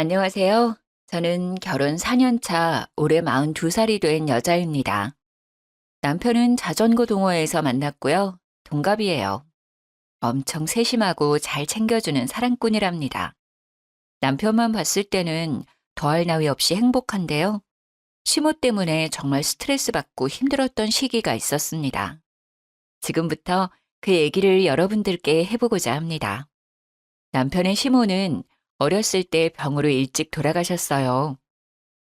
안녕하세요. 저는 결혼 4년 차 올해 42살이 된 여자입니다. 남편은 자전거 동호회에서 만났고요. 동갑이에요. 엄청 세심하고 잘 챙겨주는 사랑꾼이랍니다. 남편만 봤을 때는 더할 나위 없이 행복한데요. 시모 때문에 정말 스트레스 받고 힘들었던 시기가 있었습니다. 지금부터 그 얘기를 여러분들께 해보고자 합니다. 남편의 시모는 어렸을 때 병으로 일찍 돌아가셨어요.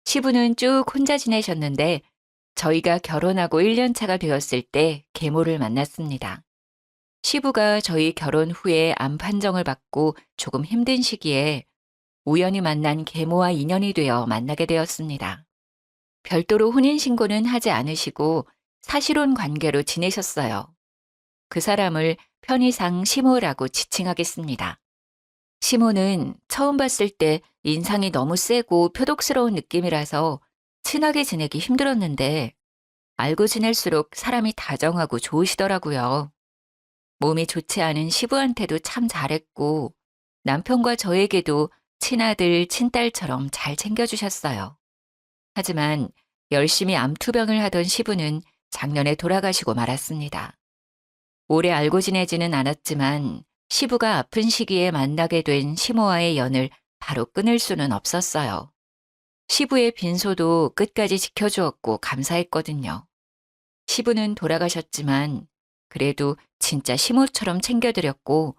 시부는 쭉 혼자 지내셨는데 저희가 결혼하고 1년 차가 되었을 때 계모를 만났습니다. 시부가 저희 결혼 후에 암 판정을 받고 조금 힘든 시기에 우연히 만난 계모와 인연이 되어 만나게 되었습니다. 별도로 혼인신고는 하지 않으시고 사실혼 관계로 지내셨어요. 그 사람을 편의상 시모라고 지칭하겠습니다. 시모는 처음 봤을 때 인상이 너무 세고 표독스러운 느낌이라서 친하게 지내기 힘들었는데 알고 지낼수록 사람이 다정하고 좋으시더라고요. 몸이 좋지 않은 시부한테도 참 잘했고 남편과 저에게도 친아들, 친딸처럼 잘 챙겨주셨어요. 하지만 열심히 암투병을 하던 시부는 작년에 돌아가시고 말았습니다. 오래 알고 지내지는 않았지만 시부가 아픈 시기에 만나게 된 시모와의 연을 바로 끊을 수는 없었어요. 시부의 빈소도 끝까지 지켜주었고 감사했거든요. 시부는 돌아가셨지만 그래도 진짜 시모처럼 챙겨드렸고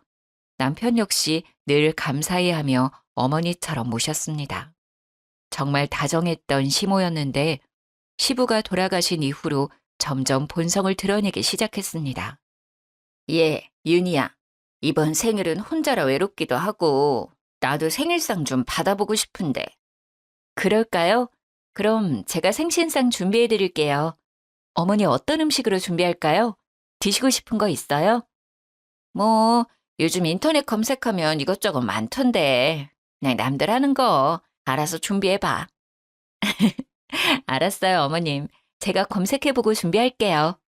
남편 역시 늘 감사해하며 어머니처럼 모셨습니다. 정말 다정했던 시모였는데 시부가 돌아가신 이후로 점점 본성을 드러내기 시작했습니다. 예, 윤희야. 이번 생일은 혼자라 외롭기도 하고 나도 생일상 좀 받아보고 싶은데. 그럴까요? 그럼 제가 생신상 준비해 드릴게요. 어머니 어떤 음식으로 준비할까요? 드시고 싶은 거 있어요? 뭐, 요즘 인터넷 검색하면 이것저것 많던데. 그냥 남들 하는 거 알아서 준비해 봐. 알았어요, 어머님. 제가 검색해보고 준비할게요.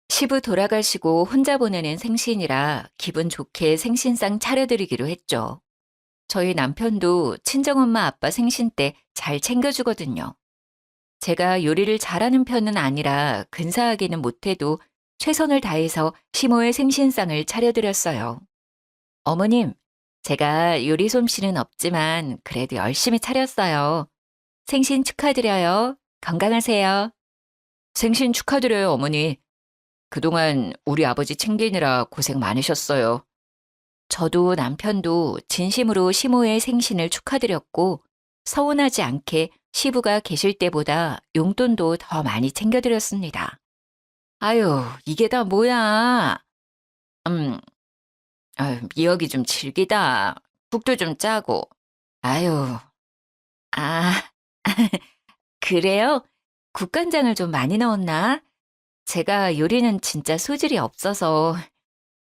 시부 돌아가시고 혼자 보내는 생신이라 기분 좋게 생신상 차려드리기로 했죠. 저희 남편도 친정엄마 아빠 생신 때 잘 챙겨주거든요. 제가 요리를 잘하는 편은 아니라 근사하게는 못해도 최선을 다해서 시모의 생신상을 차려드렸어요. 어머님, 제가 요리 솜씨는 없지만 그래도 열심히 차렸어요. 생신 축하드려요. 건강하세요. 생신 축하드려요, 어머니. 그동안 우리 아버지 챙기느라 고생 많으셨어요. 저도 남편도 진심으로 시모의 생신을 축하드렸고 서운하지 않게 시부가 계실 때보다 용돈도 더 많이 챙겨드렸습니다. 아유, 이게 다 뭐야? 음, 미역이 좀 질기다. 국도 좀 짜고. 아유, 아, 그래요? 국간장을 좀 많이 넣었나? 제가 요리는 진짜 소질이 없어서.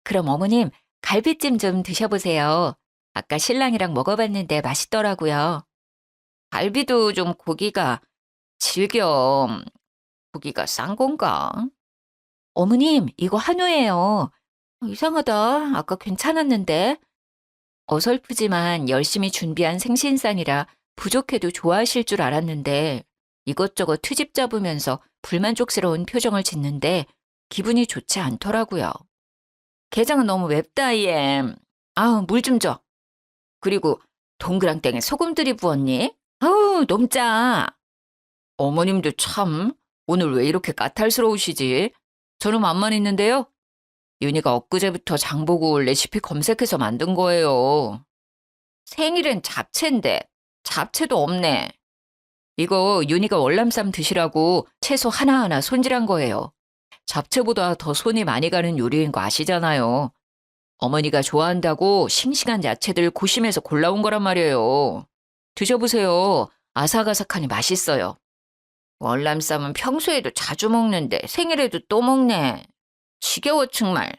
그럼 어머님, 갈비찜 좀 드셔보세요. 아까 신랑이랑 먹어봤는데 맛있더라고요. 갈비도 좀 고기가 질겨. 고기가 싼 건가? 어머님, 이거 한우예요. 이상하다. 아까 괜찮았는데. 어설프지만 열심히 준비한 생신상이라 부족해도 좋아하실 줄 알았는데 이것저것 트집 잡으면서 불만족스러운 표정을 짓는데 기분이 좋지 않더라고요. 게장은 너무 맵다, 얘. 아우, 물 좀 줘. 그리고 동그랑땡에 소금들이 부었니? 아우, 너무 짜. 어머님도 참, 오늘 왜 이렇게 까탈스러우시지? 저는 맛만 있는데요. 윤희가 엊그제부터 장보고 레시피 검색해서 만든 거예요. 생일엔 잡채인데 잡채도 없네. 이거 윤희가 월남쌈 드시라고 채소 하나하나 손질한 거예요. 잡채보다 더 손이 많이 가는 요리인 거 아시잖아요. 어머니가 좋아한다고 싱싱한 야채들 고심해서 골라온 거란 말이에요. 드셔보세요. 아삭아삭하니 맛있어요. 월남쌈은 평소에도 자주 먹는데 생일에도 또 먹네. 지겨워 정말.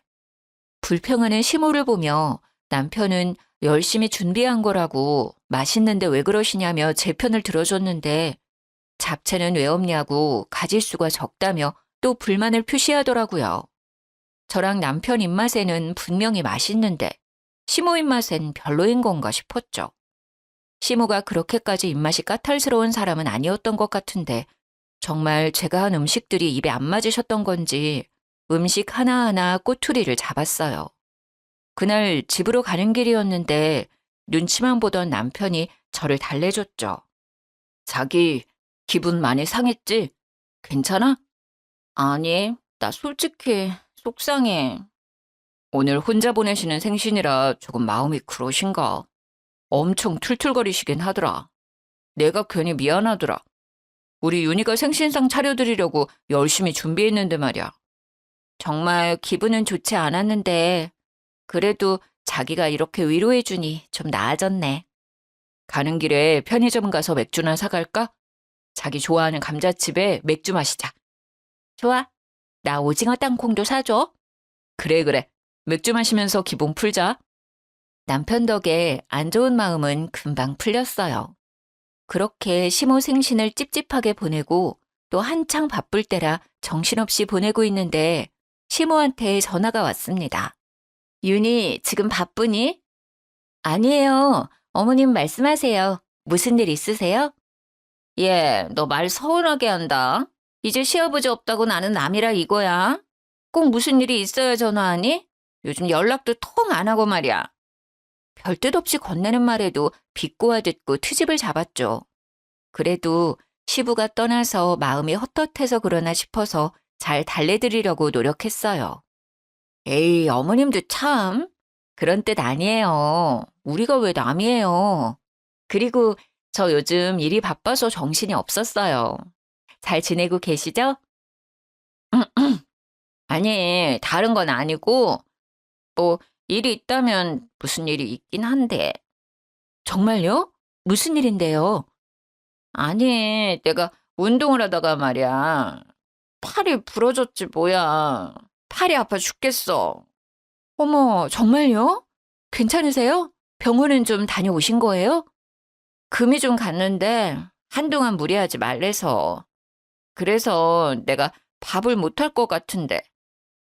불평하는 시모를 보며 남편은 열심히 준비한 거라고 맛있는데 왜 그러시냐며 제 편을 들어줬는데 잡채는 왜 없냐고 가짓수가 적다며 또 불만을 표시하더라고요. 저랑 남편 입맛에는 분명히 맛있는데 시모 입맛엔 별로인 건가 싶었죠. 시모가 그렇게까지 입맛이 까탈스러운 사람은 아니었던 것 같은데 정말 제가 한 음식들이 입에 안 맞으셨던 건지 음식 하나하나 꼬투리를 잡았어요. 그날 집으로 가는 길이었는데 눈치만 보던 남편이 저를 달래줬죠. 자기 기분 많이 상했지? 괜찮아? 아니, 나 솔직히 속상해. 오늘 혼자 보내시는 생신이라 조금 마음이 그러신가? 엄청 툴툴거리시긴 하더라. 내가 괜히 미안하더라. 우리 윤희가 생신상 차려드리려고 열심히 준비했는데 말이야. 정말 기분은 좋지 않았는데 그래도 자기가 이렇게 위로해주니 좀 나아졌네. 가는 길에 편의점 가서 맥주나 사갈까? 자기 좋아하는 감자칩에 맥주 마시자. 좋아. 나 오징어 땅콩도 사줘. 그래, 그래. 맥주 마시면서 기분 풀자. 남편 덕에 안 좋은 마음은 금방 풀렸어요. 그렇게 시모 생신을 찝찝하게 보내고 또 한창 바쁠 때라 정신없이 보내고 있는데 시모한테 전화가 왔습니다. 윤희, 지금 바쁘니? 아니에요. 어머님 말씀하세요. 무슨 일 있으세요? 예, 너 말 서운하게 한다. 이제 시아버지 없다고 나는 남이라 이거야. 꼭 무슨 일이 있어야 전화하니? 요즘 연락도 통 안 하고 말이야. 별 뜻 없이 건네는 말에도 비꼬아 듣고 트집을 잡았죠. 그래도 시부가 떠나서 마음이 헛헛해서 그러나 싶어서 잘 달래드리려고 노력했어요. 에이, 어머님도 참. 그런 뜻 아니에요. 우리가 왜 남이에요. 그리고 저 요즘 일이 바빠서 정신이 없었어요. 잘 지내고 계시죠? 아니, 다른 건 아니고, 뭐, 일이 있다면 무슨 일이 있긴 한데. 정말요? 무슨 일인데요? 아니, 내가 운동을 하다가 말이야. 팔이 부러졌지, 뭐야. 팔이 아파 죽겠어. 어머, 정말요? 괜찮으세요? 병원은 좀 다녀오신 거예요? 금이 좀 갔는데 한동안 무리하지 말래서. 그래서 내가 밥을 못할 것 같은데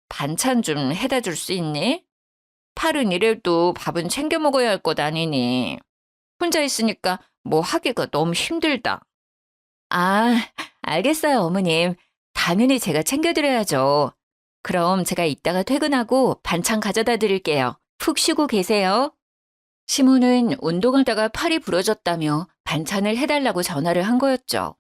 반찬 좀 해다 줄 수 있니? 팔은 이래도 밥은 챙겨 먹어야 할 것 아니니. 혼자 있으니까 뭐 하기가 너무 힘들다. 아, 알겠어요, 어머님. 당연히 제가 챙겨드려야죠. 그럼 제가 이따가 퇴근하고 반찬 가져다 드릴게요. 푹 쉬고 계세요. 시모는 운동하다가 팔이 부러졌다며 반찬을 해달라고 전화를 한 거였죠.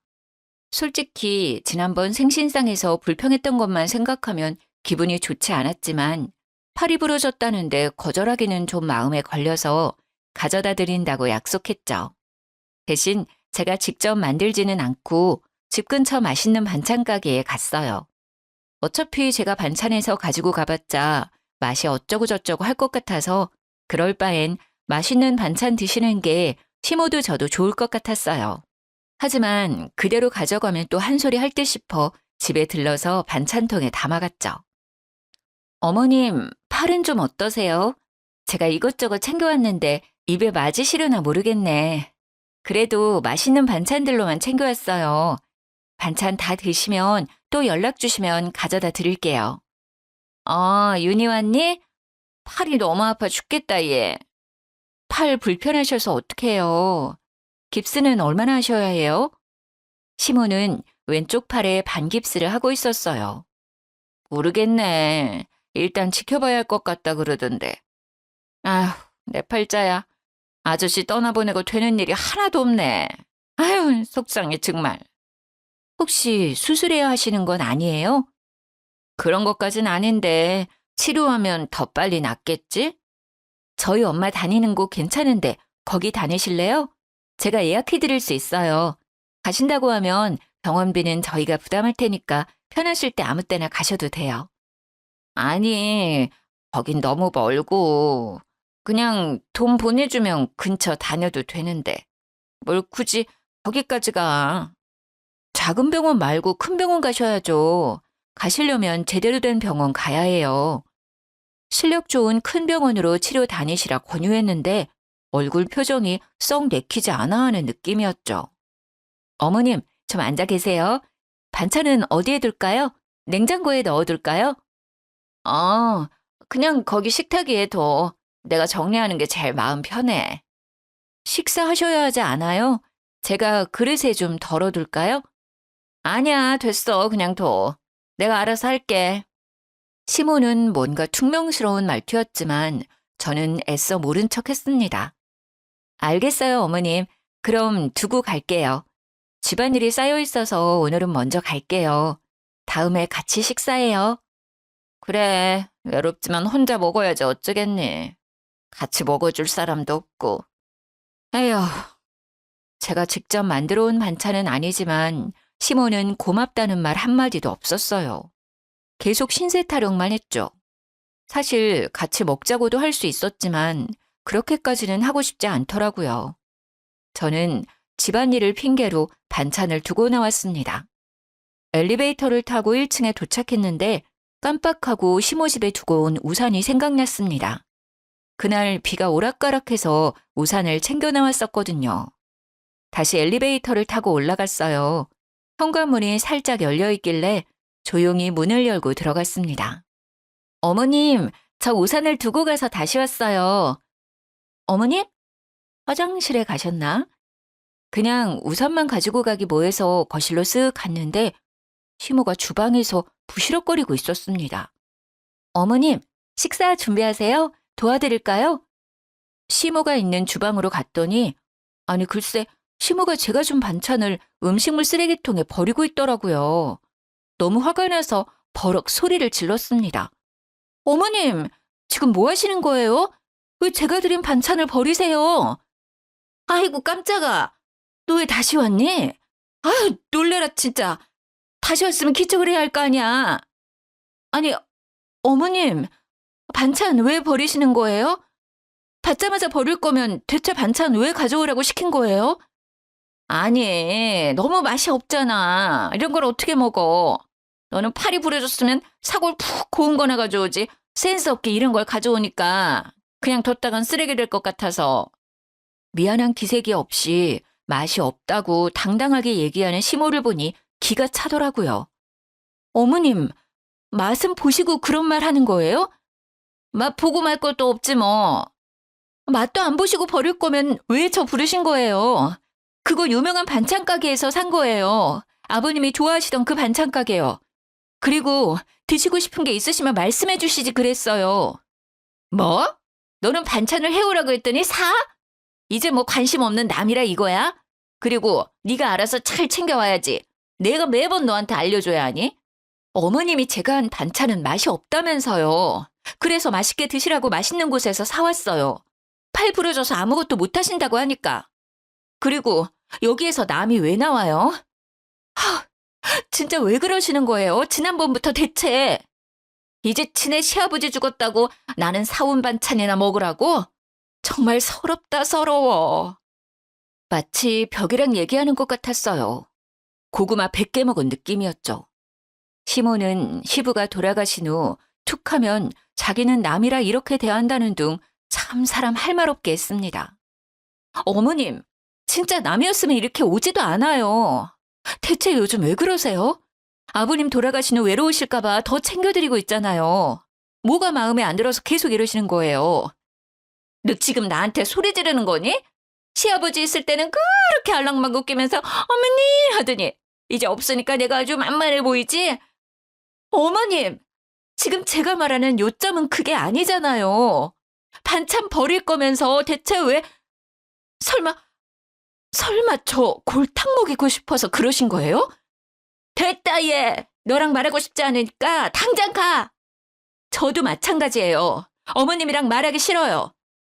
솔직히 지난번 생신상에서 불평했던 것만 생각하면 기분이 좋지 않았지만 팔이 부러졌다는데 거절하기는 좀 마음에 걸려서 가져다 드린다고 약속했죠. 대신 제가 직접 만들지는 않고 집 근처 맛있는 반찬 가게에 갔어요. 어차피 제가 반찬해서 가지고 가봤자 맛이 어쩌고저쩌고 할 것 같아서 그럴 바엔 맛있는 반찬 드시는 게 시모도 저도 좋을 것 같았어요. 하지만 그대로 가져가면 또 한 소리 할 듯 싶어 집에 들러서 반찬통에 담아갔죠. 어머님, 팔은 좀 어떠세요? 제가 이것저것 챙겨왔는데 입에 맞으시려나 모르겠네. 그래도 맛있는 반찬들로만 챙겨왔어요. 반찬 다 드시면 또 연락 주시면 가져다 드릴게요. 윤희 왔니? 팔이 너무 아파 죽겠다, 얘. 팔 불편하셔서 어떡해요. 깁스는 얼마나 하셔야 해요? 시모는 왼쪽 팔에 반깁스를 하고 있었어요. 모르겠네. 일단 지켜봐야 할 것 같다 그러던데. 아휴, 내 팔자야. 아저씨 떠나보내고 되는 일이 하나도 없네. 아휴, 속상해 정말. 혹시 수술해야 하시는 건 아니에요? 그런 것까진 아닌데 치료하면 더 빨리 낫겠지? 저희 엄마 다니는 곳 괜찮은데 거기 다니실래요? 제가 예약해 드릴 수 있어요. 가신다고 하면 병원비는 저희가 부담할 테니까 편하실 때 아무 때나 가셔도 돼요. 아니, 거긴 너무 멀고 그냥 돈 보내주면 근처 다녀도 되는데 뭘 굳이 거기까지 가. 작은 병원 말고 큰 병원 가셔야죠. 가시려면 제대로 된 병원 가야 해요. 실력 좋은 큰 병원으로 치료 다니시라 권유했는데 얼굴 표정이 썩 내키지 않아 하는 느낌이었죠. 어머님, 좀 앉아 계세요. 반찬은 어디에 둘까요? 냉장고에 넣어둘까요? 그냥 거기 식탁 위에 둬. 내가 정리하는 게 제일 마음 편해. 식사하셔야 하지 않아요? 제가 그릇에 좀 덜어둘까요? 아니야, 됐어. 그냥 둬. 내가 알아서 할게. 시모는 뭔가 퉁명스러운 말투였지만 저는 애써 모른 척 했습니다. 알겠어요, 어머님. 그럼 두고 갈게요. 집안일이 쌓여 있어서 오늘은 먼저 갈게요. 다음에 같이 식사해요. 그래, 외롭지만 혼자 먹어야지 어쩌겠니. 같이 먹어줄 사람도 없고. 에휴, 제가 직접 만들어 온 반찬은 아니지만 시모는 고맙다는 말 한마디도 없었어요. 계속 신세 타령만 했죠. 사실 같이 먹자고도 할 수 있었지만 그렇게까지는 하고 싶지 않더라고요. 저는 집안일을 핑계로 반찬을 두고 나왔습니다. 엘리베이터를 타고 1층에 도착했는데 깜빡하고 시모 집에 두고 온 우산이 생각났습니다. 그날 비가 오락가락해서 우산을 챙겨 나왔었거든요. 다시 엘리베이터를 타고 올라갔어요. 현관문이 살짝 열려 있길래 조용히 문을 열고 들어갔습니다. 어머님, 저 우산을 두고 가서 다시 왔어요. 어머님? 화장실에 가셨나? 그냥 우산만 가지고 가기 뭐해서 거실로 쓱 갔는데 시모가 주방에서 부시럭거리고 있었습니다. 어머님, 식사 준비하세요? 도와드릴까요? 시모가 있는 주방으로 갔더니 아니 글쎄 시모가 제가 준 반찬을 음식물 쓰레기통에 버리고 있더라고요. 너무 화가 나서 버럭 소리를 질렀습니다. 어머님, 지금 뭐 하시는 거예요? 왜 제가 드린 반찬을 버리세요? 아이고 깜짝아. 너 왜 다시 왔니? 아유 놀래라 진짜. 다시 왔으면 기척을 해야 할 거 아니야. 아니 어머님, 반찬 왜 버리시는 거예요? 받자마자 버릴 거면 대체 반찬 왜 가져오라고 시킨 거예요? 아니, 너무 맛이 없잖아. 이런 걸 어떻게 먹어? 너는 팔이 부러졌으면 사골 푹 고운 거나 가져오지. 센스 없게 이런 걸 가져오니까 그냥 뒀다간 쓰레기 될 것 같아서. 미안한 기색이 없이 맛이 없다고 당당하게 얘기하는 시모를 보니 기가 차더라고요. 어머님, 맛은 보시고 그런 말 하는 거예요? 맛 보고 말 것도 없지 뭐. 맛도 안 보시고 버릴 거면 왜 저 부르신 거예요? 그거 유명한 반찬 가게에서 산 거예요. 아버님이 좋아하시던 그 반찬 가게요. 그리고 드시고 싶은 게 있으시면 말씀해 주시지 그랬어요. 뭐? 너는 반찬을 해오라고 했더니 사? 이제 뭐 관심 없는 남이라 이거야? 그리고 네가 알아서 잘 챙겨와야지. 내가 매번 너한테 알려줘야 하니? 어머님이 제가 한 반찬은 맛이 없다면서요. 그래서 맛있게 드시라고 맛있는 곳에서 사왔어요. 팔 부러져서 아무것도 못 하신다고 하니까. 그리고 여기에서 남이 왜 나와요? 하, 진짜 왜 그러시는 거예요? 지난번부터 대체. 이제 친애 시아버지 죽었다고 나는 사온 반찬이나 먹으라고? 정말 서럽다 서러워. 마치 벽이랑 얘기하는 것 같았어요. 고구마 100개 먹은 느낌이었죠. 시모는 시부가 돌아가신 후 툭하면 자기는 남이라 이렇게 대한다는 둥 참 사람 할 말 없게 했습니다. 어머님, 진짜 남이었으면 이렇게 오지도 않아요. 대체 요즘 왜 그러세요? 아버님 돌아가신 후 외로우실까 봐 더 챙겨드리고 있잖아요. 뭐가 마음에 안 들어서 계속 이러시는 거예요. 너 지금 나한테 소리 지르는 거니? 시아버지 있을 때는 그렇게 알랑망고 끼면서 어머니 하더니 이제 없으니까 내가 아주 만만해 보이지? 어머님, 지금 제가 말하는 요점은 그게 아니잖아요. 반찬 버릴 거면서 대체 왜 설마 저 골탕 먹이고 싶어서 그러신 거예요? 됐다 얘. 너랑 말하고 싶지 않으니까 당장 가. 저도 마찬가지예요. 어머님이랑 말하기 싫어요.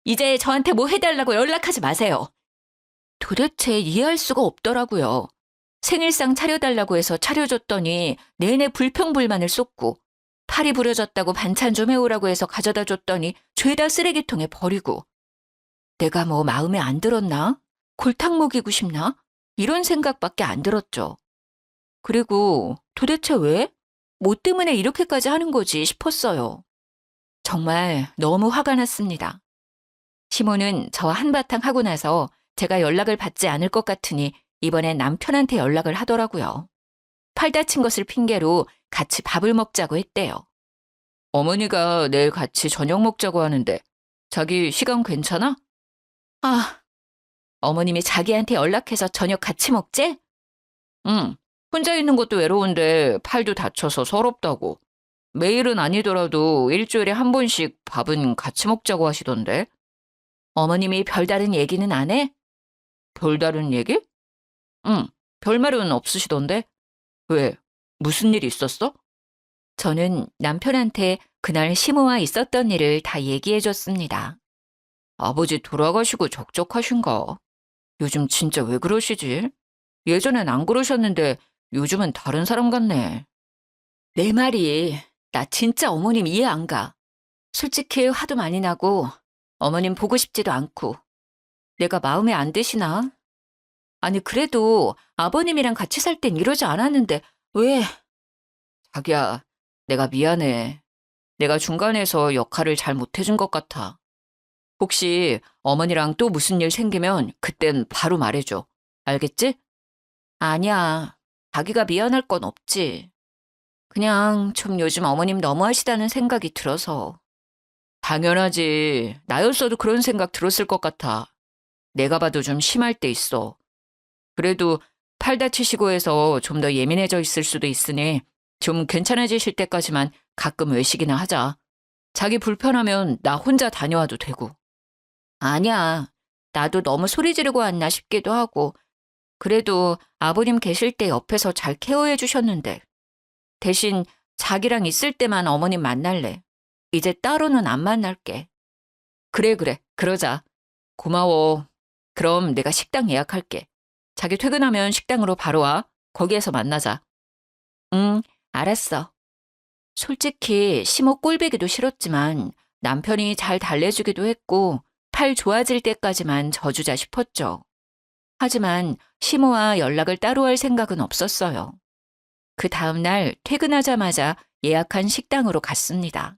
이제 저한테 뭐 해달라고 연락하지 마세요. 도대체 이해할 수가 없더라고요. 생일상 차려달라고 해서 차려줬더니 내내 불평불만을 쏟고 팔이 부러졌다고 반찬 좀 해오라고 해서 가져다 줬더니 죄다 쓰레기통에 버리고 내가 뭐 마음에 안 들었나? 골탕 먹이고 싶나? 이런 생각밖에 안 들었죠. 그리고 도대체 왜? 뭐 때문에 이렇게까지 하는 거지 싶었어요. 정말 너무 화가 났습니다. 시모는 저와 한바탕 하고 나서 제가 연락을 받지 않을 것 같으니 이번엔 남편한테 연락을 하더라고요. 팔 다친 것을 핑계로 같이 밥을 먹자고 했대요. 어머니가 내일 같이 저녁 먹자고 하는데 자기 시간 괜찮아? 아, 어머님이 자기한테 연락해서 저녁 같이 먹재? 응, 혼자 있는 것도 외로운데 팔도 다쳐서 서럽다고. 매일은 아니더라도 일주일에 한 번씩 밥은 같이 먹자고 하시던데. 어머님이 별다른 얘기는 안 해? 별다른 얘기? 응, 별말은 없으시던데. 왜? 무슨 일 있었어? 저는 남편한테 그날 시모와 있었던 일을 다 얘기해 줬습니다. 아버지 돌아가시고 적적하신가? 요즘 진짜 왜 그러시지? 예전엔 안 그러셨는데 요즘은 다른 사람 같네. 내 말이 나 진짜 어머님 이해 안 가. 솔직히 화도 많이 나고 어머님 보고 싶지도 않고 내가 마음에 안 드시나? 아니 그래도 아버님이랑 같이 살 땐 이러지 않았는데 왜? 자기야, 내가 미안해. 내가 중간에서 역할을 잘 못해준 것 같아. 혹시 어머니랑 또 무슨 일 생기면 그땐 바로 말해줘. 알겠지? 아니야. 자기가 미안할 건 없지. 그냥 좀 요즘 어머님 너무하시다는 생각이 들어서. 당연하지. 나였어도 그런 생각 들었을 것 같아. 내가 봐도 좀 심할 때 있어. 그래도 팔 다치시고 해서 좀 더 예민해져 있을 수도 있으니 좀 괜찮아지실 때까지만 가끔 외식이나 하자. 자기 불편하면 나 혼자 다녀와도 되고. 아니야. 나도 너무 소리 지르고 왔나 싶기도 하고. 그래도 아버님 계실 때 옆에서 잘 케어해 주셨는데. 대신 자기랑 있을 때만 어머님 만날래. 이제 따로는 안 만날게. 그래. 그러자. 고마워. 그럼 내가 식당 예약할게. 자기 퇴근하면 식당으로 바로 와. 거기에서 만나자. 응, 알았어. 솔직히 시모 꼴보기도 싫었지만 남편이 잘 달래주기도 했고 팔 좋아질 때까지만 져주자 싶었죠. 하지만 시모와 연락을 따로 할 생각은 없었어요. 그 다음날 퇴근하자마자 예약한 식당으로 갔습니다.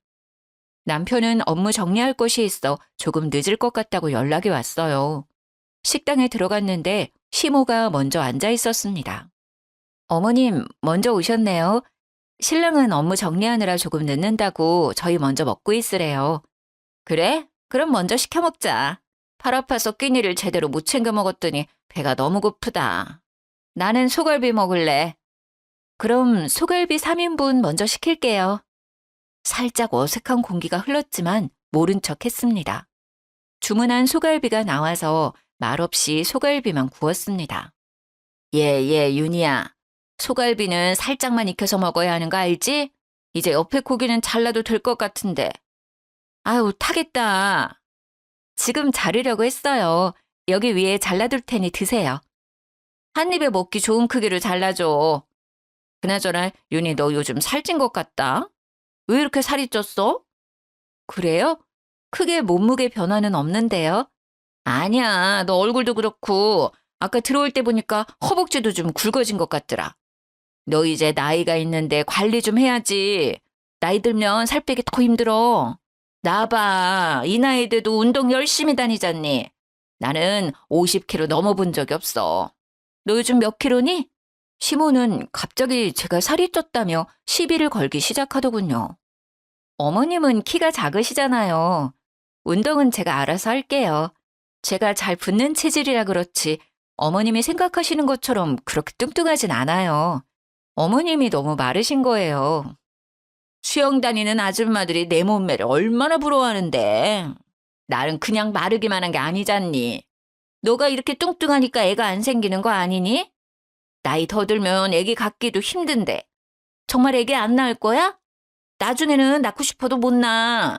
남편은 업무 정리할 것이 있어 조금 늦을 것 같다고 연락이 왔어요. 식당에 들어갔는데 시모가 먼저 앉아 있었습니다. 어머님, 먼저 오셨네요. 신랑은 업무 정리하느라 조금 늦는다고 저희 먼저 먹고 있으래요. 그래? 그럼 먼저 시켜 먹자. 팔 아파서 끼니를 제대로 못 챙겨 먹었더니 배가 너무 고프다. 나는 소갈비 먹을래. 그럼 소갈비 3인분 먼저 시킬게요. 살짝 어색한 공기가 흘렀지만 모른 척 했습니다. 주문한 소갈비가 나와서 말없이 소갈비만 구웠습니다. 예, 윤희야. 소갈비는 살짝만 익혀서 먹어야 하는 거 알지? 이제 옆에 고기는 잘라도 될 것 같은데. 아유, 타겠다. 지금 자르려고 했어요. 여기 위에 잘라둘 테니 드세요. 한 입에 먹기 좋은 크기로 잘라줘. 그나저나 윤희 너 요즘 살찐 것 같다. 왜 이렇게 살이 쪘어? 그래요? 크게 몸무게 변화는 없는데요. 아니야, 너 얼굴도 그렇고 아까 들어올 때 보니까 허벅지도 좀 굵어진 것 같더라. 너 이제 나이가 있는데 관리 좀 해야지. 나이 들면 살 빼기 더 힘들어. 나 봐, 이 나이 돼도 운동 열심히 다니잖니. 나는 50kg 넘어본 적이 없어. 너 요즘 몇 킬로니? 시모는 갑자기 제가 살이 쪘다며 시비를 걸기 시작하더군요. 어머님은 키가 작으시잖아요. 운동은 제가 알아서 할게요. 제가 잘 붙는 체질이라 그렇지 어머님이 생각하시는 것처럼 그렇게 뚱뚱하진 않아요. 어머님이 너무 마르신 거예요. 수영 다니는 아줌마들이 내 몸매를 얼마나 부러워하는데. 나는 그냥 마르기만 한 게 아니잖니. 너가 이렇게 뚱뚱하니까 애가 안 생기는 거 아니니? 나이 더 들면 애기 갖기도 힘든데. 정말 애기 안 낳을 거야? 나중에는 낳고 싶어도 못 낳아.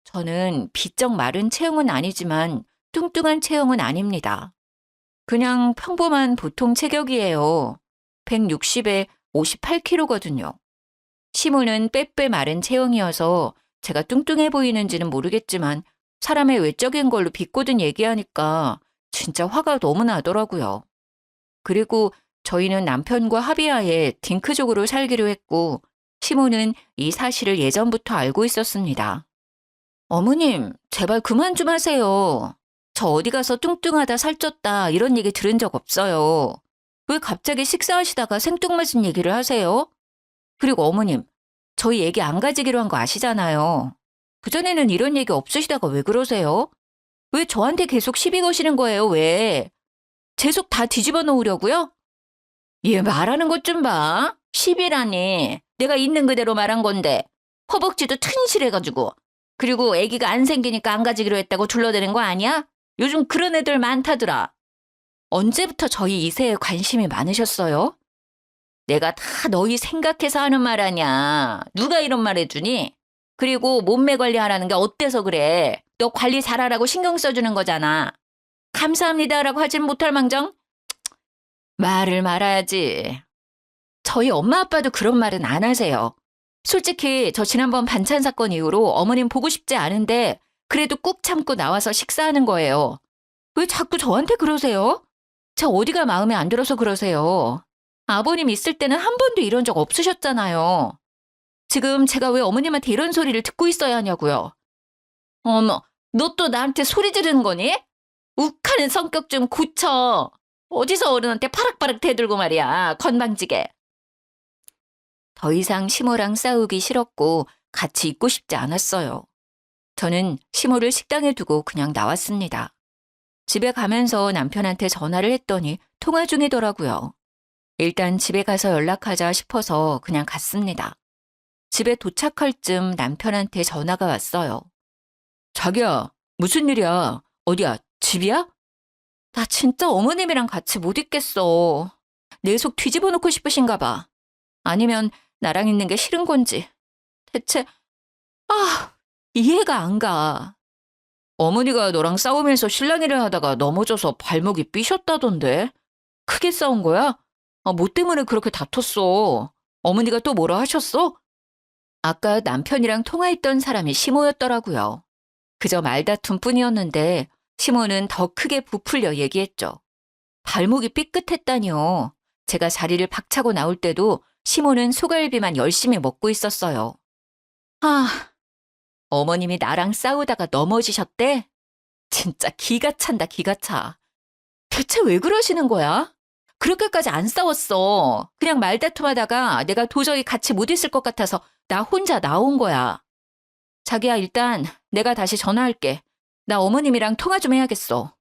저는 비쩍 마른 체형은 아니지만 뚱뚱한 체형은 아닙니다. 그냥 평범한 보통 체격이에요. 160에 58kg거든요. 시모는 빼빼 마른 체형이어서 제가 뚱뚱해 보이는지는 모르겠지만 사람의 외적인 걸로 비꼬든 얘기하니까 진짜 화가 너무 나더라고요. 그리고 저희는 남편과 합의하에 딩크족으로 살기로 했고 시모는 이 사실을 예전부터 알고 있었습니다. 어머님, 제발 그만 좀 하세요. 저 어디 가서 뚱뚱하다 살쪘다 이런 얘기 들은 적 없어요. 왜 갑자기 식사하시다가 생뚱맞은 얘기를 하세요? 그리고 어머님, 저희 얘기 안 가지기로 한 거 아시잖아요. 그전에는 이런 얘기 없으시다가 왜 그러세요? 왜 저한테 계속 시비 거시는 거예요, 왜? 제 속 다 뒤집어 놓으려고요? 얘 말하는 것 좀 봐. 10이라니. 내가 있는 그대로 말한 건데. 허벅지도 튼실해가지고. 그리고 아기가 안 생기니까 안 가지기로 했다고 둘러대는 거 아니야? 요즘 그런 애들 많다더라. 언제부터 저희 이세에 관심이 많으셨어요? 내가 다 너희 생각해서 하는 말 아냐. 누가 이런 말 해주니? 그리고 몸매 관리하라는 게 어때서 그래? 너 관리 잘하라고 신경 써주는 거잖아. 감사합니다라고 하진 못할 망정? 말을 말아야지. 저희 엄마 아빠도 그런 말은 안 하세요. 솔직히 저 지난번 반찬 사건 이후로 어머님 보고 싶지 않은데 그래도 꾹 참고 나와서 식사하는 거예요. 왜 자꾸 저한테 그러세요? 저 어디가 마음에 안 들어서 그러세요. 아버님 있을 때는 한 번도 이런 적 없으셨잖아요. 지금 제가 왜 어머님한테 이런 소리를 듣고 있어야 하냐고요. 어머, 너 또 나한테 소리 지르는 거니? 욱하는 성격 좀 고쳐. 어디서 어른한테 파락파락 대들고 말이야. 건방지게. 더 이상 시모랑 싸우기 싫었고 같이 있고 싶지 않았어요. 저는 시모를 식당에 두고 그냥 나왔습니다. 집에 가면서 남편한테 전화를 했더니 통화 중이더라고요. 일단 집에 가서 연락하자 싶어서 그냥 갔습니다. 집에 도착할 즈음 남편한테 전화가 왔어요. 자기야, 무슨 일이야? 어디야? 집이야? 나 진짜 어머님이랑 같이 못 있겠어. 내 속 뒤집어 놓고 싶으신가 봐. 아니면 나랑 있는 게 싫은 건지. 대체 이해가 안 가. 어머니가 너랑 싸우면서 실랑이를 하다가 넘어져서 발목이 삐셨다던데. 크게 싸운 거야? 뭐 때문에 그렇게 다퉜어? 어머니가 또 뭐라 하셨어? 아까 남편이랑 통화했던 사람이 시모였더라고요. 그저 말다툼 뿐이었는데 시모는 더 크게 부풀려 얘기했죠. 발목이 삐끗했다니요. 제가 자리를 박차고 나올 때도 시모는 소갈비만 열심히 먹고 있었어요. 어머님이 나랑 싸우다가 넘어지셨대? 진짜 기가 찬다, 기가 차. 대체 왜 그러시는 거야? 그렇게까지 안 싸웠어. 그냥 말다툼하다가 내가 도저히 같이 못 있을 것 같아서 나 혼자 나온 거야. 자기야, 일단 내가 다시 전화할게. 나 어머님이랑 통화 좀 해야겠어.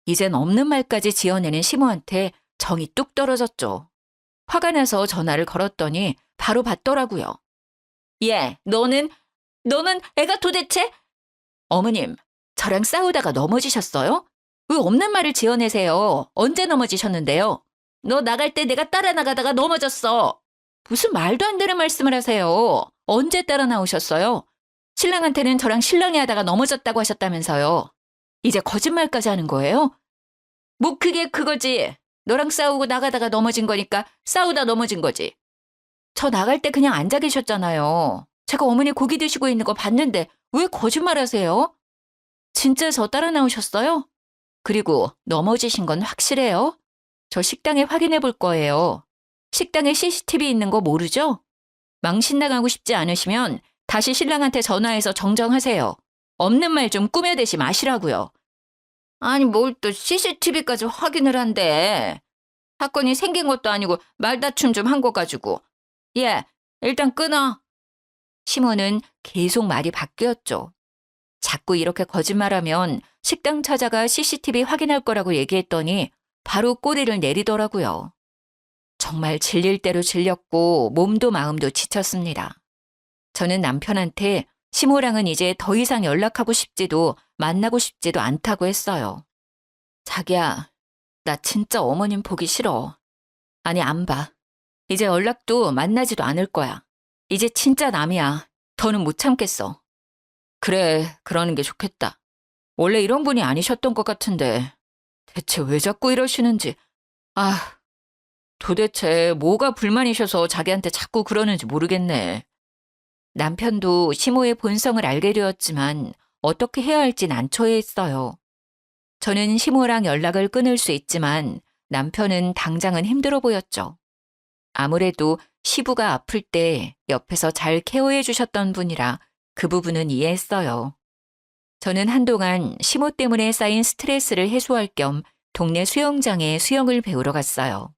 이젠 없는 말까지 지어내는 시모한테 정이 뚝 떨어졌죠. 화가 나서 전화를 걸었더니 바로 받더라고요. 예, 너는 애가 도대체? 어머님, 저랑 싸우다가 넘어지셨어요? 왜 없는 말을 지어내세요? 언제 넘어지셨는데요? 너 나갈 때 내가 따라 나가다가 넘어졌어. 무슨 말도 안 되는 말씀을 하세요. 언제 따라 나오셨어요? 신랑한테는 저랑 실랑이 하다가 넘어졌다고 하셨다면서요. 이제 거짓말까지 하는 거예요? 뭐 그게 그거지. 너랑 싸우고 나가다가 넘어진 거니까 싸우다 넘어진 거지. 저 나갈 때 그냥 앉아 계셨잖아요. 제가 어머니 고기 드시고 있는 거 봤는데 왜 거짓말하세요? 진짜 저 따라 나오셨어요? 그리고 넘어지신 건 확실해요? 저 식당에 확인해 볼 거예요. 식당에 CCTV 있는 거 모르죠? 망신 나가고 싶지 않으시면 다시 신랑한테 전화해서 정정하세요. 없는 말 좀 꾸며대지 마시라고요. 아니 뭘 또 CCTV까지 확인을 한대. 사건이 생긴 것도 아니고 말다툼 좀 한 거 가지고. 예, 일단 끊어. 시모는 계속 말이 바뀌었죠. 자꾸 이렇게 거짓말하면 식당 찾아가 CCTV 확인할 거라고 얘기했더니 바로 꼬리를 내리더라고요. 정말 질릴 대로 질렸고 몸도 마음도 지쳤습니다. 저는 남편한테 시모랑은 이제 더 이상 연락하고 싶지도 만나고 싶지도 않다고 했어요. 자기야, 나 진짜 어머님 보기 싫어. 아니, 안 봐. 이제 연락도 만나지도 않을 거야. 이제 진짜 남이야. 더는 못 참겠어. 그래, 그러는 게 좋겠다. 원래 이런 분이 아니셨던 것 같은데 대체 왜 자꾸 이러시는지. 도대체 뭐가 불만이셔서 자기한테 자꾸 그러는지 모르겠네. 남편도 시모의 본성을 알게 되었지만 어떻게 해야 할지 난처해했어요. 저는 시모랑 연락을 끊을 수 있지만 남편은 당장은 힘들어 보였죠. 아무래도 시부가 아플 때 옆에서 잘 케어해 주셨던 분이라 그 부분은 이해했어요. 저는 한동안 시모 때문에 쌓인 스트레스를 해소할 겸 동네 수영장에 수영을 배우러 갔어요.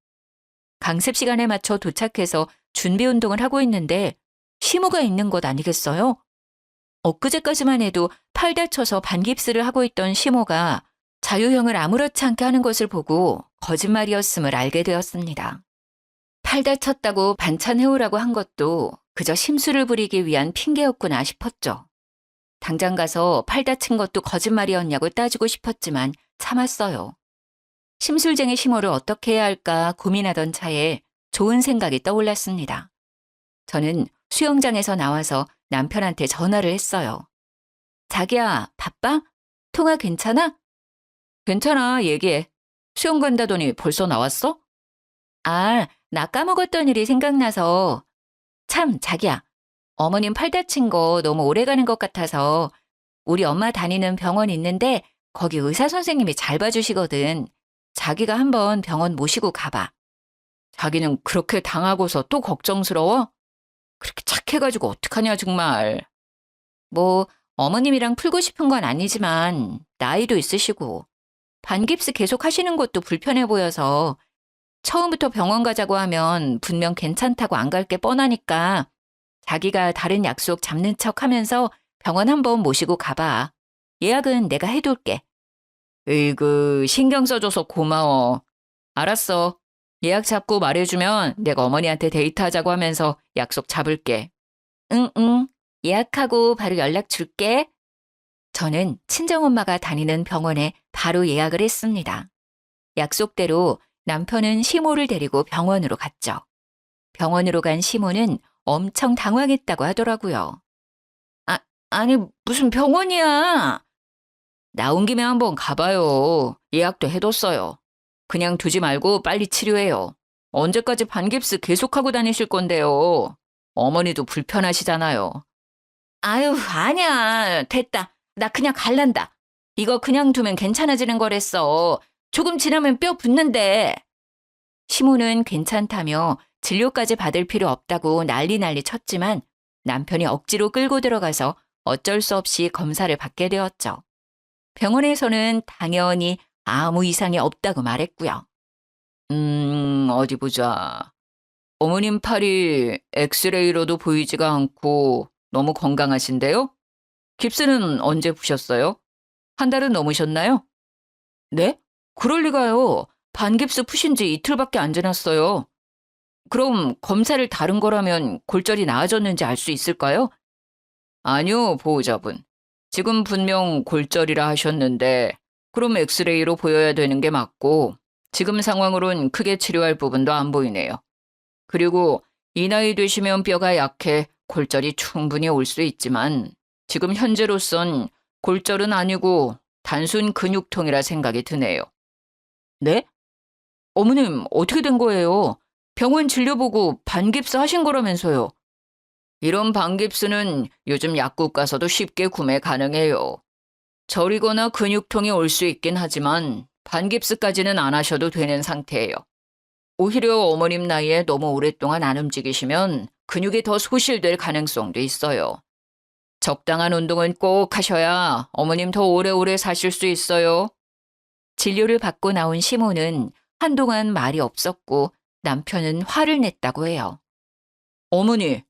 강습 시간에 맞춰 도착해서 준비 운동을 하고 있는데 시모가 있는 것 아니겠어요? 엊그제까지만 해도 팔 다쳐서 반깁스를 하고 있던 시모가 자유형을 아무렇지 않게 하는 것을 보고 거짓말이었음을 알게 되었습니다. 팔 다쳤다고 반찬 해오라고 한 것도 그저 심술을 부리기 위한 핑계였구나 싶었죠. 당장 가서 팔 다친 것도 거짓말이었냐고 따지고 싶었지만 참았어요. 심술쟁이 시모를 어떻게 해야 할까 고민하던 차에 좋은 생각이 떠올랐습니다. 저는 수영장에서 나와서 남편한테 전화를 했어요. 자기야, 바빠? 통화 괜찮아? 괜찮아, 얘기해. 수영 간다더니 벌써 나왔어? 아, 나 까먹었던 일이 생각나서. 참, 자기야. 어머님 팔 다친 거 너무 오래 가는 것 같아서 우리 엄마 다니는 병원 있는데 거기 의사 선생님이 잘 봐주시거든. 자기가 한번 병원 모시고 가봐. 자기는 그렇게 당하고서 또 걱정스러워? 그렇게 착해가지고 어떡하냐 정말. 뭐 어머님이랑 풀고 싶은 건 아니지만 나이도 있으시고 반깁스 계속 하시는 것도 불편해 보여서 처음부터 병원 가자고 하면 분명 괜찮다고 안 갈 게 뻔하니까 자기가 다른 약속 잡는 척 하면서 병원 한번 모시고 가봐. 예약은 내가 해둘게. 으이그 신경 써줘서 고마워. 알았어. 예약 잡고 말해주면 내가 어머니한테 데이트하자고 하면서 약속 잡을게. 응. 예약하고 바로 연락 줄게. 저는 친정엄마가 다니는 병원에 바로 예약을 했습니다. 약속대로 남편은 시모를 데리고 병원으로 갔죠. 병원으로 간 시모는 엄청 당황했다고 하더라고요. 아니 무슨 병원이야? 나온 김에 한번 가봐요. 예약도 해뒀어요. 그냥 두지 말고 빨리 치료해요. 언제까지 반깁스 계속하고 다니실 건데요. 어머니도 불편하시잖아요. 아유, 아니야. 됐다. 나 그냥 갈란다. 이거 그냥 두면 괜찮아지는 거랬어. 조금 지나면 뼈 붙는데. 시모는 괜찮다며 진료까지 받을 필요 없다고 난리 쳤지만 남편이 억지로 끌고 들어가서 어쩔 수 없이 검사를 받게 되었죠. 병원에서는 당연히 아무 이상이 없다고 말했고요. 어디 보자. 어머님 팔이 엑스레이로도 보이지가 않고 너무 건강하신데요? 깁스는 언제 푸셨어요? 한 달은 넘으셨나요? 네? 그럴 리가요. 반깁스 푸신 지 이틀밖에 안 지났어요. 그럼 검사를 다른 거라면 골절이 나아졌는지 알 수 있을까요? 아니요, 보호자분. 지금 분명 골절이라 하셨는데 그럼 엑스레이로 보여야 되는 게 맞고 지금 상황으론 크게 치료할 부분도 안 보이네요. 그리고 이 나이 되시면 뼈가 약해 골절이 충분히 올 수 있지만 지금 현재로선 골절은 아니고 단순 근육통이라 생각이 드네요. 네? 어머님 어떻게 된 거예요? 병원 진료 보고 반깁스 하신 거라면서요. 이런 반깁스는 요즘 약국 가서도 쉽게 구매 가능해요. 저리거나 근육통이 올 수 있긴 하지만 반깁스까지는 안 하셔도 되는 상태예요. 오히려 어머님 나이에 너무 오랫동안 안 움직이시면 근육이 더 소실될 가능성도 있어요. 적당한 운동은 꼭 하셔야 어머님 더 오래오래 사실 수 있어요. 진료를 받고 나온 시모는 한동안 말이 없었고 남편은 화를 냈다고 해요. 어머니,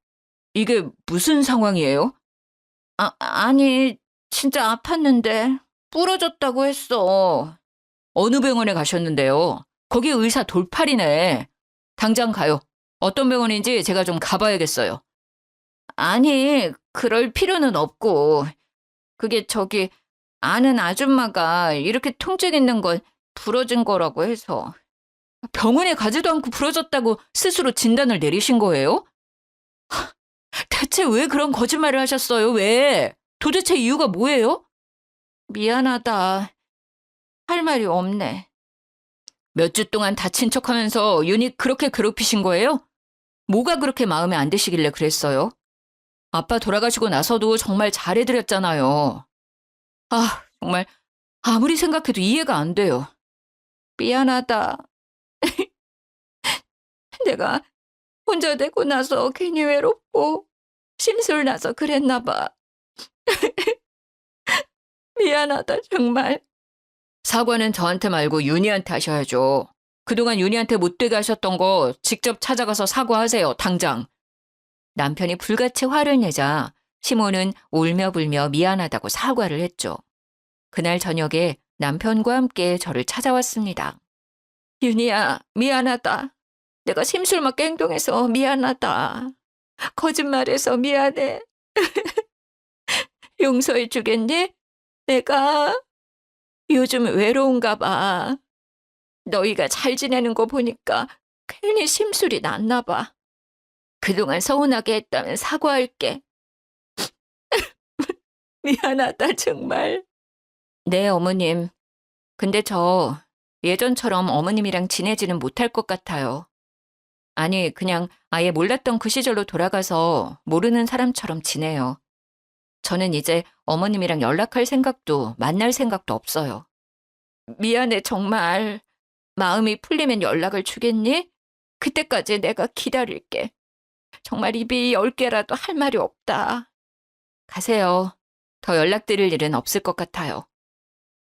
이게 무슨 상황이에요? 아니, 진짜 아팠는데 부러졌다고 했어. 어느 병원에 가셨는데요? 거기 의사 돌팔이네. 당장 가요. 어떤 병원인지 제가 좀 가봐야겠어요. 아니, 그럴 필요는 없고. 그게 저기 아는 아줌마가 이렇게 통증 있는 건 부러진 거라고 해서. 병원에 가지도 않고 부러졌다고 스스로 진단을 내리신 거예요? 대체 왜 그런 거짓말을 하셨어요? 왜? 도대체 이유가 뭐예요? 미안하다. 할 말이 없네. 몇 주 동안 다친 척하면서 윤희 그렇게 괴롭히신 거예요? 뭐가 그렇게 마음에 안 드시길래 그랬어요? 아빠 돌아가시고 나서도 정말 잘해드렸잖아요. 아, 정말 아무리 생각해도 이해가 안 돼요. 미안하다. 내가 혼자 되고 나서 괜히 외롭고 심술 나서 그랬나 봐. 미안하다 정말. 사과는 저한테 말고 윤희한테 하셔야죠. 그동안 윤희한테 못되게 하셨던 거 직접 찾아가서 사과하세요, 당장. 남편이 불같이 화를 내자 시모는 울며불며 미안하다고 사과를 했죠. 그날 저녁에 남편과 함께 저를 찾아왔습니다. 윤희야, 미안하다. 내가 심술맞게 행동해서 미안하다. 거짓말해서 미안해. 용서해 주겠니? 내가 요즘 외로운가 봐. 너희가 잘 지내는 거 보니까 괜히 심술이 났나 봐. 그동안 서운하게 했다면 사과할게. 미안하다, 정말. 네, 어머님. 근데 저 예전처럼 어머님이랑 지내지는 못할 것 같아요. 아니, 그냥 아예 몰랐던 그 시절로 돌아가서 모르는 사람처럼 지내요. 저는 이제 어머님이랑 연락할 생각도 만날 생각도 없어요. 미안해, 정말. 마음이 풀리면 연락을 주겠니? 그때까지 내가 기다릴게. 정말 입이 10개라도 할 말이 없다. 가세요. 더 연락드릴 일은 없을 것 같아요.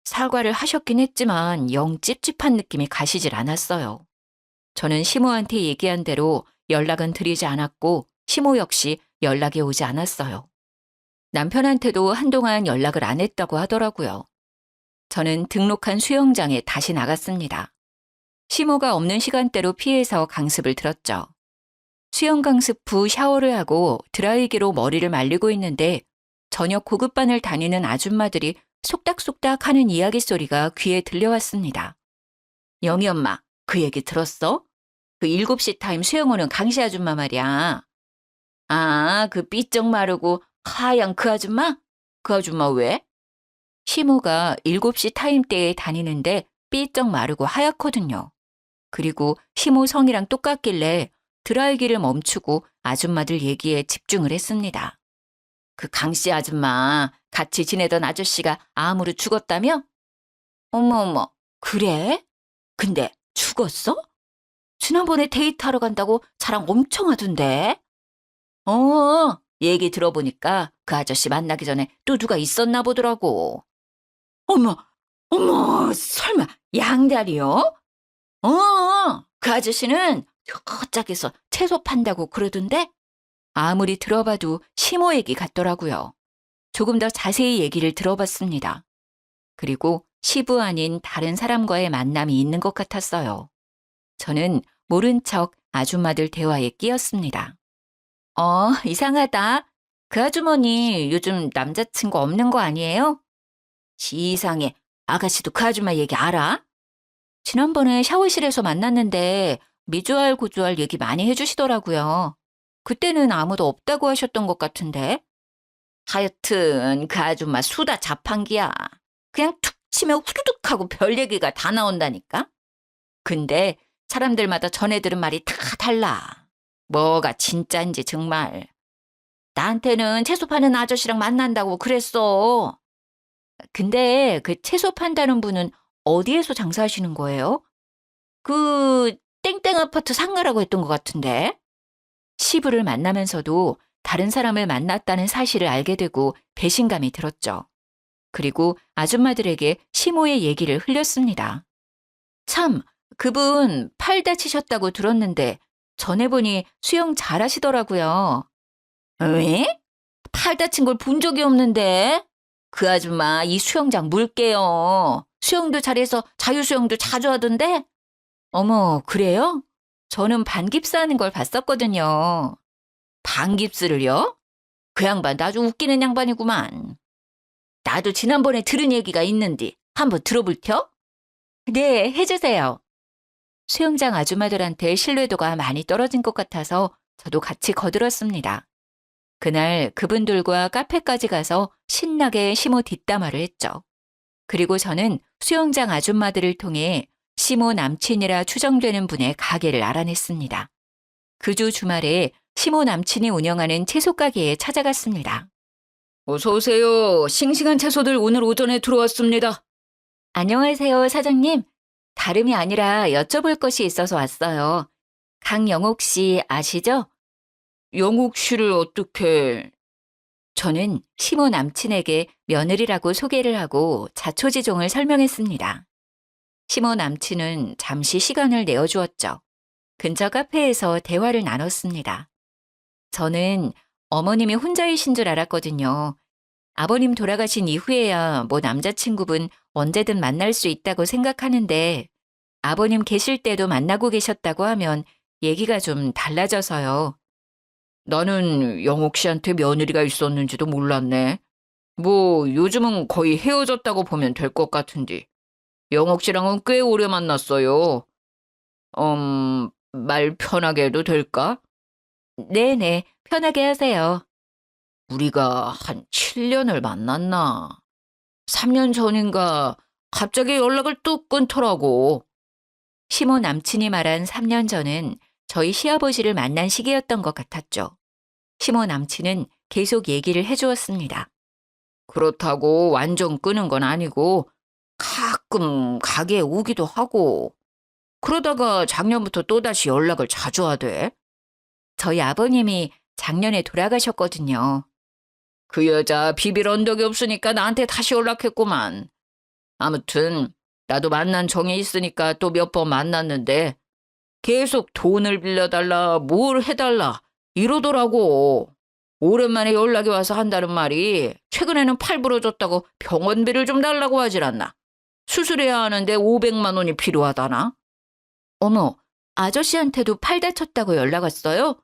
사과를 하셨긴 했지만 영 찝찝한 느낌이 가시질 않았어요. 저는 시모한테 얘기한 대로 연락은 드리지 않았고 시모 역시 연락이 오지 않았어요. 남편한테도 한동안 연락을 안 했다고 하더라고요. 저는 등록한 수영장에 다시 나갔습니다. 시모가 없는 시간대로 피해서 강습을 들었죠. 수영 강습 후 샤워를 하고 드라이기로 머리를 말리고 있는데 저녁 고급반을 다니는 아줌마들이 속닥속닥 하는 이야기 소리가 귀에 들려왔습니다. 영희 엄마, 그 얘기 들었어? 그 7시 타임 수영 오는 강씨 아줌마 말이야. 아, 그 삐쩍 마르고 하얀 그 아줌마? 그 아줌마 왜? 시모가 7시 타임 때에 다니는데 삐쩍 마르고 하얗거든요. 그리고 시모 성이랑 똑같길래 드라이기를 멈추고 아줌마들 얘기에 집중을 했습니다. 그 강씨 아줌마 같이 지내던 아저씨가 암으로 죽었다며? 어머, 그래? 근데 죽었어? 지난번에 데이트하러 간다고 자랑 엄청 하던데? 얘기 들어보니까 그 아저씨 만나기 전에 또 누가 있었나 보더라고. 어머, 설마 양다리요? 그 아저씨는 헛짝에서 채소 판다고 그러던데? 아무리 들어봐도 시모 얘기 같더라고요. 조금 더 자세히 얘기를 들어봤습니다. 그리고 시부 아닌 다른 사람과의 만남이 있는 것 같았어요. 저는 모른 척 아줌마들 대화에 끼었습니다. 이상하다. 그 아주머니 요즘 남자친구 없는 거 아니에요? 이상해. 아가씨도 그 아줌마 얘기 알아? 지난번에 샤워실에서 만났는데 미주알 고주알 얘기 많이 해주시더라고요. 그때는 아무도 없다고 하셨던 것 같은데. 하여튼 그 아줌마 수다 자판기야. 그냥 툭 치면 후두둑 하고 별 얘기가 다 나온다니까. 근데 사람들마다 전해 들은 말이 다 달라. 뭐가 진짜인지 정말. 나한테는 채소 파는 아저씨랑 만난다고 그랬어. 근데 그 채소 판다는 분은 어디에서 장사하시는 거예요? 그 땡땡 아파트 상가라고 했던 것 같은데. 시부를 만나면서도 다른 사람을 만났다는 사실을 알게 되고 배신감이 들었죠. 그리고 아줌마들에게 시모의 얘기를 흘렸습니다. 참, 그분 팔 다치셨다고 들었는데 전해보니 수영 잘하시더라고요. 왜? 팔 다친 걸 본 적이 없는데. 그 아줌마 이 수영장 물게요. 수영도 잘해서 자유수영도 자주 하던데. 어머, 그래요? 저는 반깁스 하는 걸 봤었거든요. 반깁스를요? 그 양반 아주 웃기는 양반이구만. 나도 지난번에 들은 얘기가 있는데 한번 들어볼텨? 네, 해주세요. 수영장 아줌마들한테 신뢰도가 많이 떨어진 것 같아서 저도 같이 거들었습니다. 그날 그분들과 카페까지 가서 신나게 시모 뒷담화를 했죠. 그리고 저는 수영장 아줌마들을 통해 시모 남친이라 추정되는 분의 가게를 알아냈습니다. 그 주 주말에 시모 남친이 운영하는 채소 가게에 찾아갔습니다. 어서 오세요. 싱싱한 채소들 오늘 오전에 들어왔습니다. 안녕하세요, 사장님. 다름이 아니라 여쭤볼 것이 있어서 왔어요. 강영옥 씨 아시죠? 영옥 씨를 어떻게... 저는 시모 남친에게 며느리라고 소개를 하고 자초지종을 설명했습니다. 시모 남친은 잠시 시간을 내어주었죠. 근처 카페에서 대화를 나눴습니다. 저는 어머님이 혼자이신 줄 알았거든요. 아버님 돌아가신 이후에야 뭐 남자친구분 언제든 만날 수 있다고 생각하는데 아버님 계실 때도 만나고 계셨다고 하면 얘기가 좀 달라져서요. 나는 영옥 씨한테 며느리가 있었는지도 몰랐네. 뭐 요즘은 거의 헤어졌다고 보면 될 것 같은데. 영옥 씨랑은 꽤 오래 만났어요. 말 편하게 해도 될까? 네네, 편하게 하세요. 우리가 한 7년을 만났나? 3년 전인가 갑자기 연락을 뚝 끊더라고. 시모 남친이 말한 3년 전은 저희 시아버지를 만난 시기였던 것 같았죠. 시모 남친은 계속 얘기를 해주었습니다. 그렇다고 완전 끄는 건 아니고 가끔 가게에 오기도 하고 그러다가 작년부터 또다시 연락을 자주 하대. 저희 아버님이 작년에 돌아가셨거든요. 그 여자 비빌 언덕이 없으니까 나한테 다시 연락했구만. 아무튼 나도 만난 정이 있으니까 또 몇 번 만났는데 계속 돈을 빌려달라 뭘 해달라 이러더라고. 오랜만에 연락이 와서 한다는 말이 최근에는 팔 부러졌다고 병원비를 좀 달라고 하질 않나. 수술해야 하는데 500만 원이 필요하다나. 어머, 아저씨한테도 팔 다쳤다고 연락 왔어요?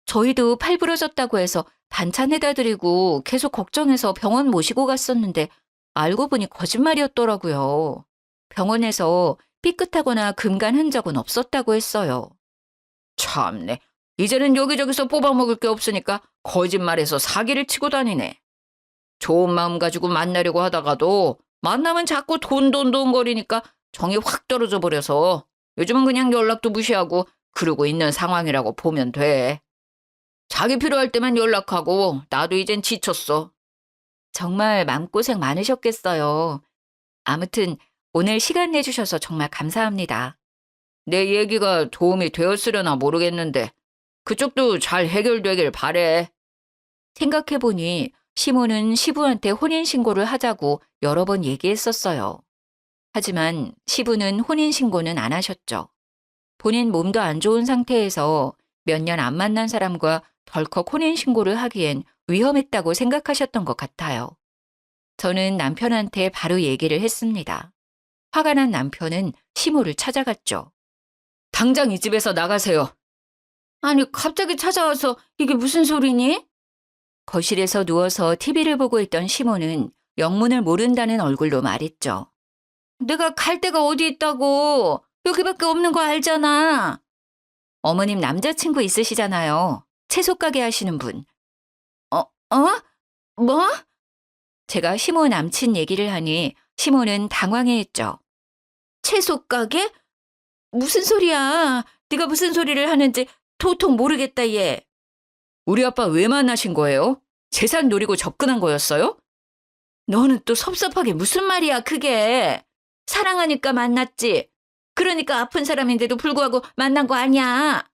저희도 팔 부러졌다고 해서 반찬 해다 드리고 계속 걱정해서 병원 모시고 갔었는데 알고 보니 거짓말이었더라고요. 병원에서 삐끗하거나 금간 흔적은 없었다고 했어요. 참네. 이제는 여기저기서 뽑아먹을 게 없으니까 거짓말해서 사기를 치고 다니네. 좋은 마음 가지고 만나려고 하다가도 만나면 자꾸 돈 거리니까 정이 확 떨어져 버려서 요즘은 그냥 연락도 무시하고 그러고 있는 상황이라고 보면 돼. 자기 필요할 때만 연락하고 나도 이젠 지쳤어. 정말 마음고생 많으셨겠어요. 아무튼 오늘 시간 내주셔서 정말 감사합니다. 내 얘기가 도움이 되었으려나 모르겠는데 그쪽도 잘 해결되길 바래. 생각해보니 시모는 시부한테 혼인신고를 하자고 여러 번 얘기했었어요. 하지만 시부는 혼인신고는 안 하셨죠. 본인 몸도 안 좋은 상태에서 몇 년 안 만난 사람과 덜컥 혼인신고를 하기엔 위험했다고 생각하셨던 것 같아요. 저는 남편한테 바로 얘기를 했습니다. 화가 난 남편은 시모를 찾아갔죠. 당장 이 집에서 나가세요. 아니, 갑자기 찾아와서 이게 무슨 소리니? 거실에서 누워서 TV를 보고 있던 시모는 영문을 모른다는 얼굴로 말했죠. 내가 갈 데가 어디 있다고. 여기밖에 없는 거 알잖아. 어머님 남자친구 있으시잖아요. 채소 가게 하시는 분. 어? 뭐? 제가 시모 남친 얘기를 하니 시모는 당황해했죠. 채소 가게? 무슨 소리야. 네가 무슨 소리를 하는지 도통 모르겠다 얘. 우리 아빠 왜 만나신 거예요? 재산 노리고 접근한 거였어요? 너는 또 섭섭하게 무슨 말이야 그게. 사랑하니까 만났지. 그러니까 아픈 사람인데도 불구하고 만난 거 아니야.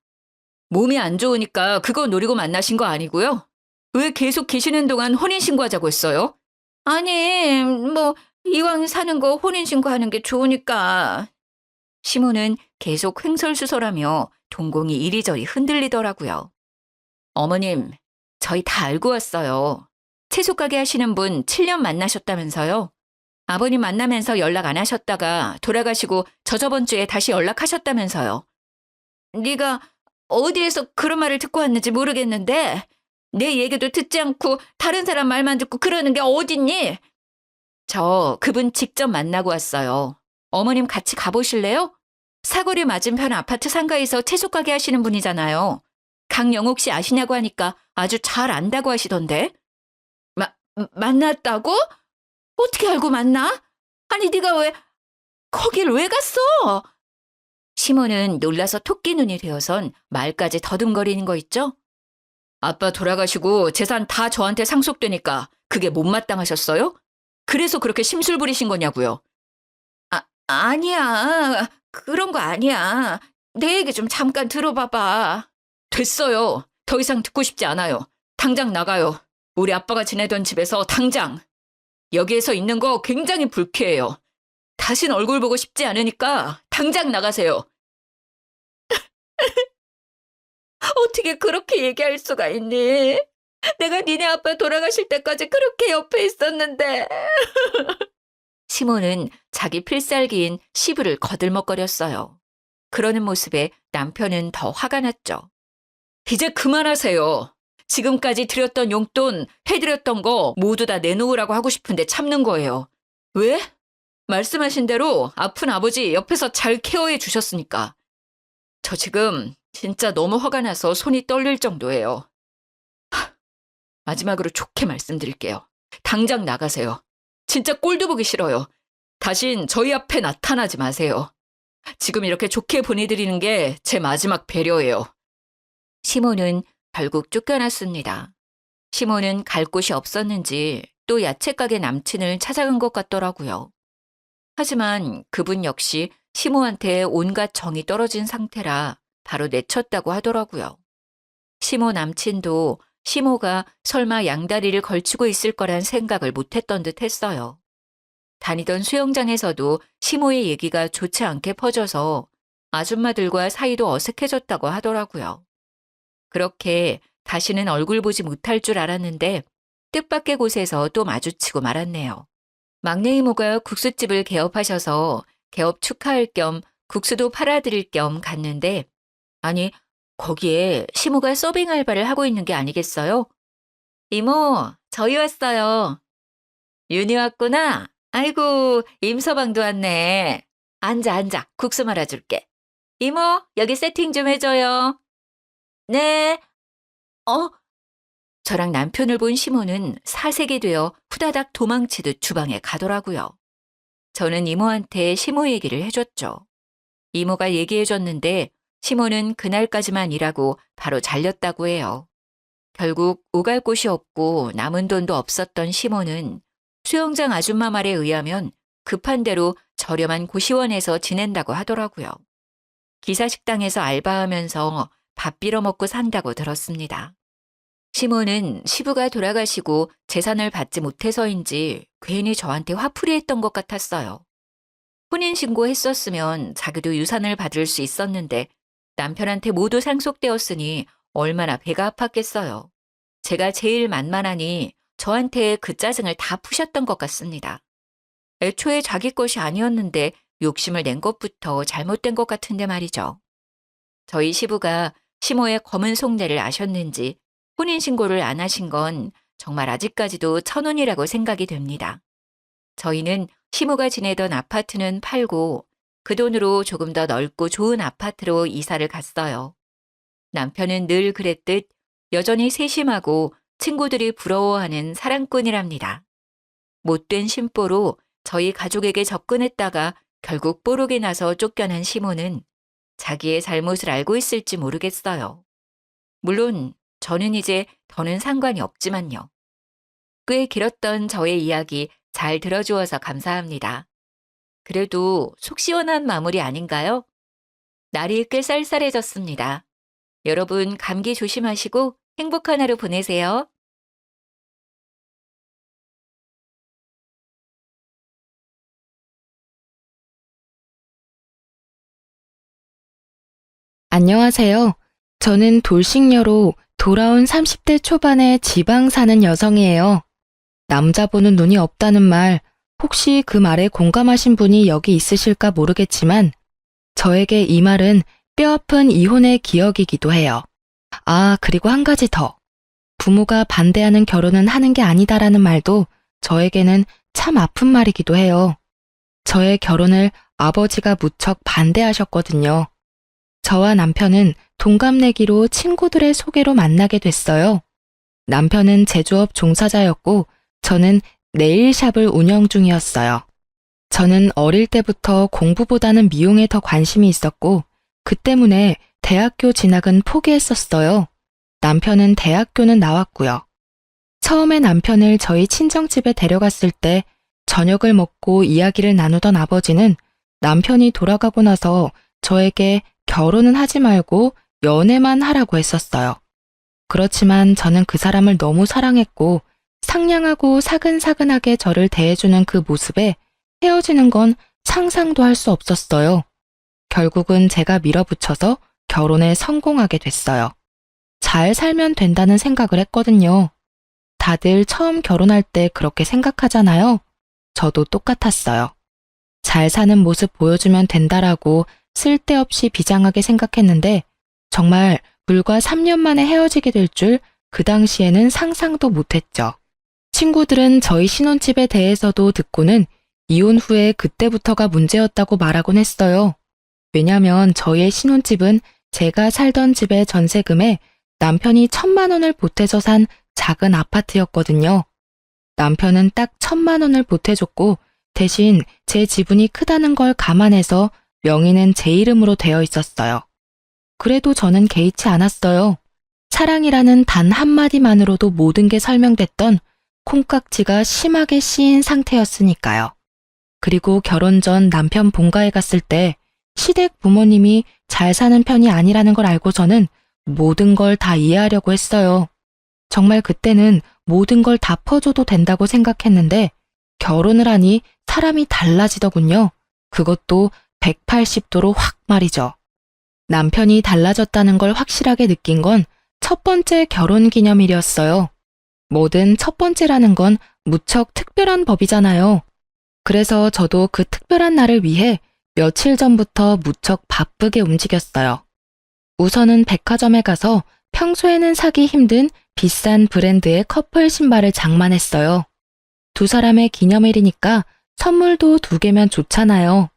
몸이 안 좋으니까 그거 노리고 만나신 거 아니고요? 왜 계속 계시는 동안 혼인신고하자고 했어요? 아니, 뭐 이왕 사는 거 혼인신고하는 게 좋으니까. 시모는 계속 횡설수설하며 동공이 이리저리 흔들리더라고요. 어머님, 저희 다 알고 왔어요. 채소 가게 하시는 분 7년 만나셨다면서요? 아버님 만나면서 연락 안 하셨다가 돌아가시고 저번 주에 다시 연락하셨다면서요. 네가 어디에서 그런 말을 듣고 왔는지 모르겠는데 내 얘기도 듣지 않고 다른 사람 말만 듣고 그러는 게 어딨니? 저 그분 직접 만나고 왔어요. 어머님 같이 가보실래요? 사거리 맞은편 아파트 상가에서 채소 가게 하시는 분이잖아요. 강영옥 씨 아시냐고 하니까 아주 잘 안다고 하시던데. 만났다고? 어떻게 알고 만나? 아니 네가 왜 거길 왜 갔어? 시모는 놀라서 토끼 눈이 되어선 말까지 더듬거리는 거 있죠? 아빠 돌아가시고 재산 다 저한테 상속되니까 그게 못마땅하셨어요? 그래서 그렇게 심술 부리신 거냐고요? 아니야. 그런 거 아니야. 내 얘기 좀 잠깐 들어봐봐. 됐어요. 더 이상 듣고 싶지 않아요. 당장 나가요. 우리 아빠가 지내던 집에서 당장. 여기에서 있는 거 굉장히 불쾌해요. 다신 얼굴 보고 싶지 않으니까 당장 나가세요. 어떻게 그렇게 얘기할 수가 있니? 내가 니네 아빠 돌아가실 때까지 그렇게 옆에 있었는데. 시모는 자기 필살기인 시부를 거들먹거렸어요. 그러는 모습에 남편은 더 화가 났죠. 이제 그만하세요. 지금까지 드렸던 용돈, 해드렸던 거 모두 다 내놓으라고 하고 싶은데 참는 거예요. 왜? 말씀하신 대로 아픈 아버지 옆에서 잘 케어해 주셨으니까. 저 지금 진짜 너무 화가 나서 손이 떨릴 정도예요. 마지막으로 좋게 말씀드릴게요. 당장 나가세요. 진짜 꼴도 보기 싫어요. 다신 저희 앞에 나타나지 마세요. 지금 이렇게 좋게 보내드리는 게 제 마지막 배려예요. 시모는 결국 쫓겨났습니다. 시모는 갈 곳이 없었는지 또 야채가게 남친을 찾아간 것 같더라고요. 하지만 그분 역시 시모한테 온갖 정이 떨어진 상태라 바로 내쳤다고 하더라고요. 시모 남친도 시모가 설마 양다리를 걸치고 있을 거란 생각을 못했던 듯 했어요. 다니던 수영장에서도 시모의 얘기가 좋지 않게 퍼져서 아줌마들과 사이도 어색해졌다고 하더라고요. 그렇게 다시는 얼굴 보지 못할 줄 알았는데 뜻밖의 곳에서 또 마주치고 말았네요. 막내 이모가 국수집을 개업하셔서 개업 축하할 겸 국수도 팔아드릴 겸 갔는데 아니 거기에 시모가 서빙 알바를 하고 있는 게 아니겠어요? 이모, 저희 왔어요. 윤희 왔구나. 아이고, 임서방도 왔네. 앉아. 국수 말아줄게. 이모, 여기 세팅 좀 해줘요. 네. 저랑 남편을 본 시모는 사색이 되어 후다닥 도망치듯 주방에 가더라고요. 저는 이모한테 시모 얘기를 해줬죠. 이모가 얘기해줬는데 시모는 그날까지만 일하고 바로 잘렸다고 해요. 결국 오갈 곳이 없고 남은 돈도 없었던 시모는 수영장 아줌마 말에 의하면 급한 대로 저렴한 고시원에서 지낸다고 하더라고요. 기사식당에서 알바하면서 밥 빌어먹고 산다고 들었습니다. 시모는 시부가 돌아가시고 재산을 받지 못해서인지 괜히 저한테 화풀이했던 것 같았어요. 혼인신고했었으면 자기도 유산을 받을 수 있었는데 남편한테 모두 상속되었으니 얼마나 배가 아팠겠어요. 제가 제일 만만하니 저한테 그 짜증을 다 푸셨던 것 같습니다. 애초에 자기 것이 아니었는데 욕심을 낸 것부터 잘못된 것 같은데 말이죠. 저희 시부가 시모의 검은 속내를 아셨는지 혼인신고를 안 하신 건 정말 아직까지도 천운이라고 생각이 됩니다. 저희는 시모가 지내던 아파트는 팔고 그 돈으로 조금 더 넓고 좋은 아파트로 이사를 갔어요. 남편은 늘 그랬듯 여전히 세심하고 친구들이 부러워하는 사랑꾼이랍니다. 못된 심보로 저희 가족에게 접근했다가 결국 뽀록이 나서 쫓겨난 시모는 자기의 잘못을 알고 있을지 모르겠어요. 물론 저는 이제 더는 상관이 없지만요. 꽤 길었던 저의 이야기 잘 들어주어서 감사합니다. 그래도 속 시원한 마무리 아닌가요? 날이 꽤 쌀쌀해졌습니다. 여러분 감기 조심하시고 행복한 하루 보내세요. 안녕하세요. 저는 돌싱녀로 돌아온 30대 초반의 지방 사는 여성이에요. 남자 보는 눈이 없다는 말, 혹시 그 말에 공감하신 분이 여기 있으실까 모르겠지만 저에게 이 말은 뼈아픈 이혼의 기억이기도 해요. 아, 그리고 한 가지 더. 부모가 반대하는 결혼은 하는 게 아니다라는 말도 저에게는 참 아픈 말이기도 해요. 저의 결혼을 아버지가 무척 반대하셨거든요. 저와 남편은 동갑내기로 친구들의 소개로 만나게 됐어요. 남편은 제조업 종사자였고 저는 네일샵을 운영 중이었어요. 저는 어릴 때부터 공부보다는 미용에 더 관심이 있었고 그 때문에 대학교 진학은 포기했었어요. 남편은 대학교는 나왔고요. 처음에 남편을 저희 친정집에 데려갔을 때 저녁을 먹고 이야기를 나누던 아버지는 남편이 돌아가고 나서 저에게 결혼은 하지 말고 연애만 하라고 했었어요. 그렇지만 저는 그 사람을 너무 사랑했고 상냥하고 사근사근하게 저를 대해주는 그 모습에 헤어지는 건 상상도 할 수 없었어요. 결국은 제가 밀어붙여서 결혼에 성공하게 됐어요. 잘 살면 된다는 생각을 했거든요. 다들 처음 결혼할 때 그렇게 생각하잖아요. 저도 똑같았어요. 잘 사는 모습 보여주면 된다라고 쓸데없이 비장하게 생각했는데 정말 불과 3년 만에 헤어지게 될 줄 그 당시에는 상상도 못했죠. 친구들은 저희 신혼집에 대해서도 듣고는 이혼 후에 그때부터가 문제였다고 말하곤 했어요. 왜냐면 저희의 신혼집은 제가 살던 집의 전세금에 남편이 1,000만 원을 보태서 산 작은 아파트였거든요. 남편은 딱 1,000만 원을 보태줬고 대신 제 지분이 크다는 걸 감안해서 명의는 제 이름으로 되어 있었어요. 그래도 저는 개의치 않았어요. 사랑이라는 단 한마디만으로도 모든 게 설명됐던 콩깍지가 심하게 씌인 상태였으니까요. 그리고 결혼 전 남편 본가에 갔을 때 시댁 부모님이 잘 사는 편이 아니라는 걸 알고 저는 모든 걸 다 이해하려고 했어요. 정말 그때는 모든 걸 다 퍼줘도 된다고 생각했는데 결혼을 하니 사람이 달라지더군요. 그것도 180도로 확 말이죠. 남편이 달라졌다는 걸 확실하게 느낀 건 첫 번째 결혼 기념일이었어요. 뭐든 첫 번째라는 건 무척 특별한 법이잖아요. 그래서 저도 그 특별한 날을 위해 며칠 전부터 무척 바쁘게 움직였어요. 우선은 백화점에 가서 평소에는 사기 힘든 비싼 브랜드의 커플 신발을 장만했어요. 두 사람의 기념일이니까 선물도 2개면 좋잖아요.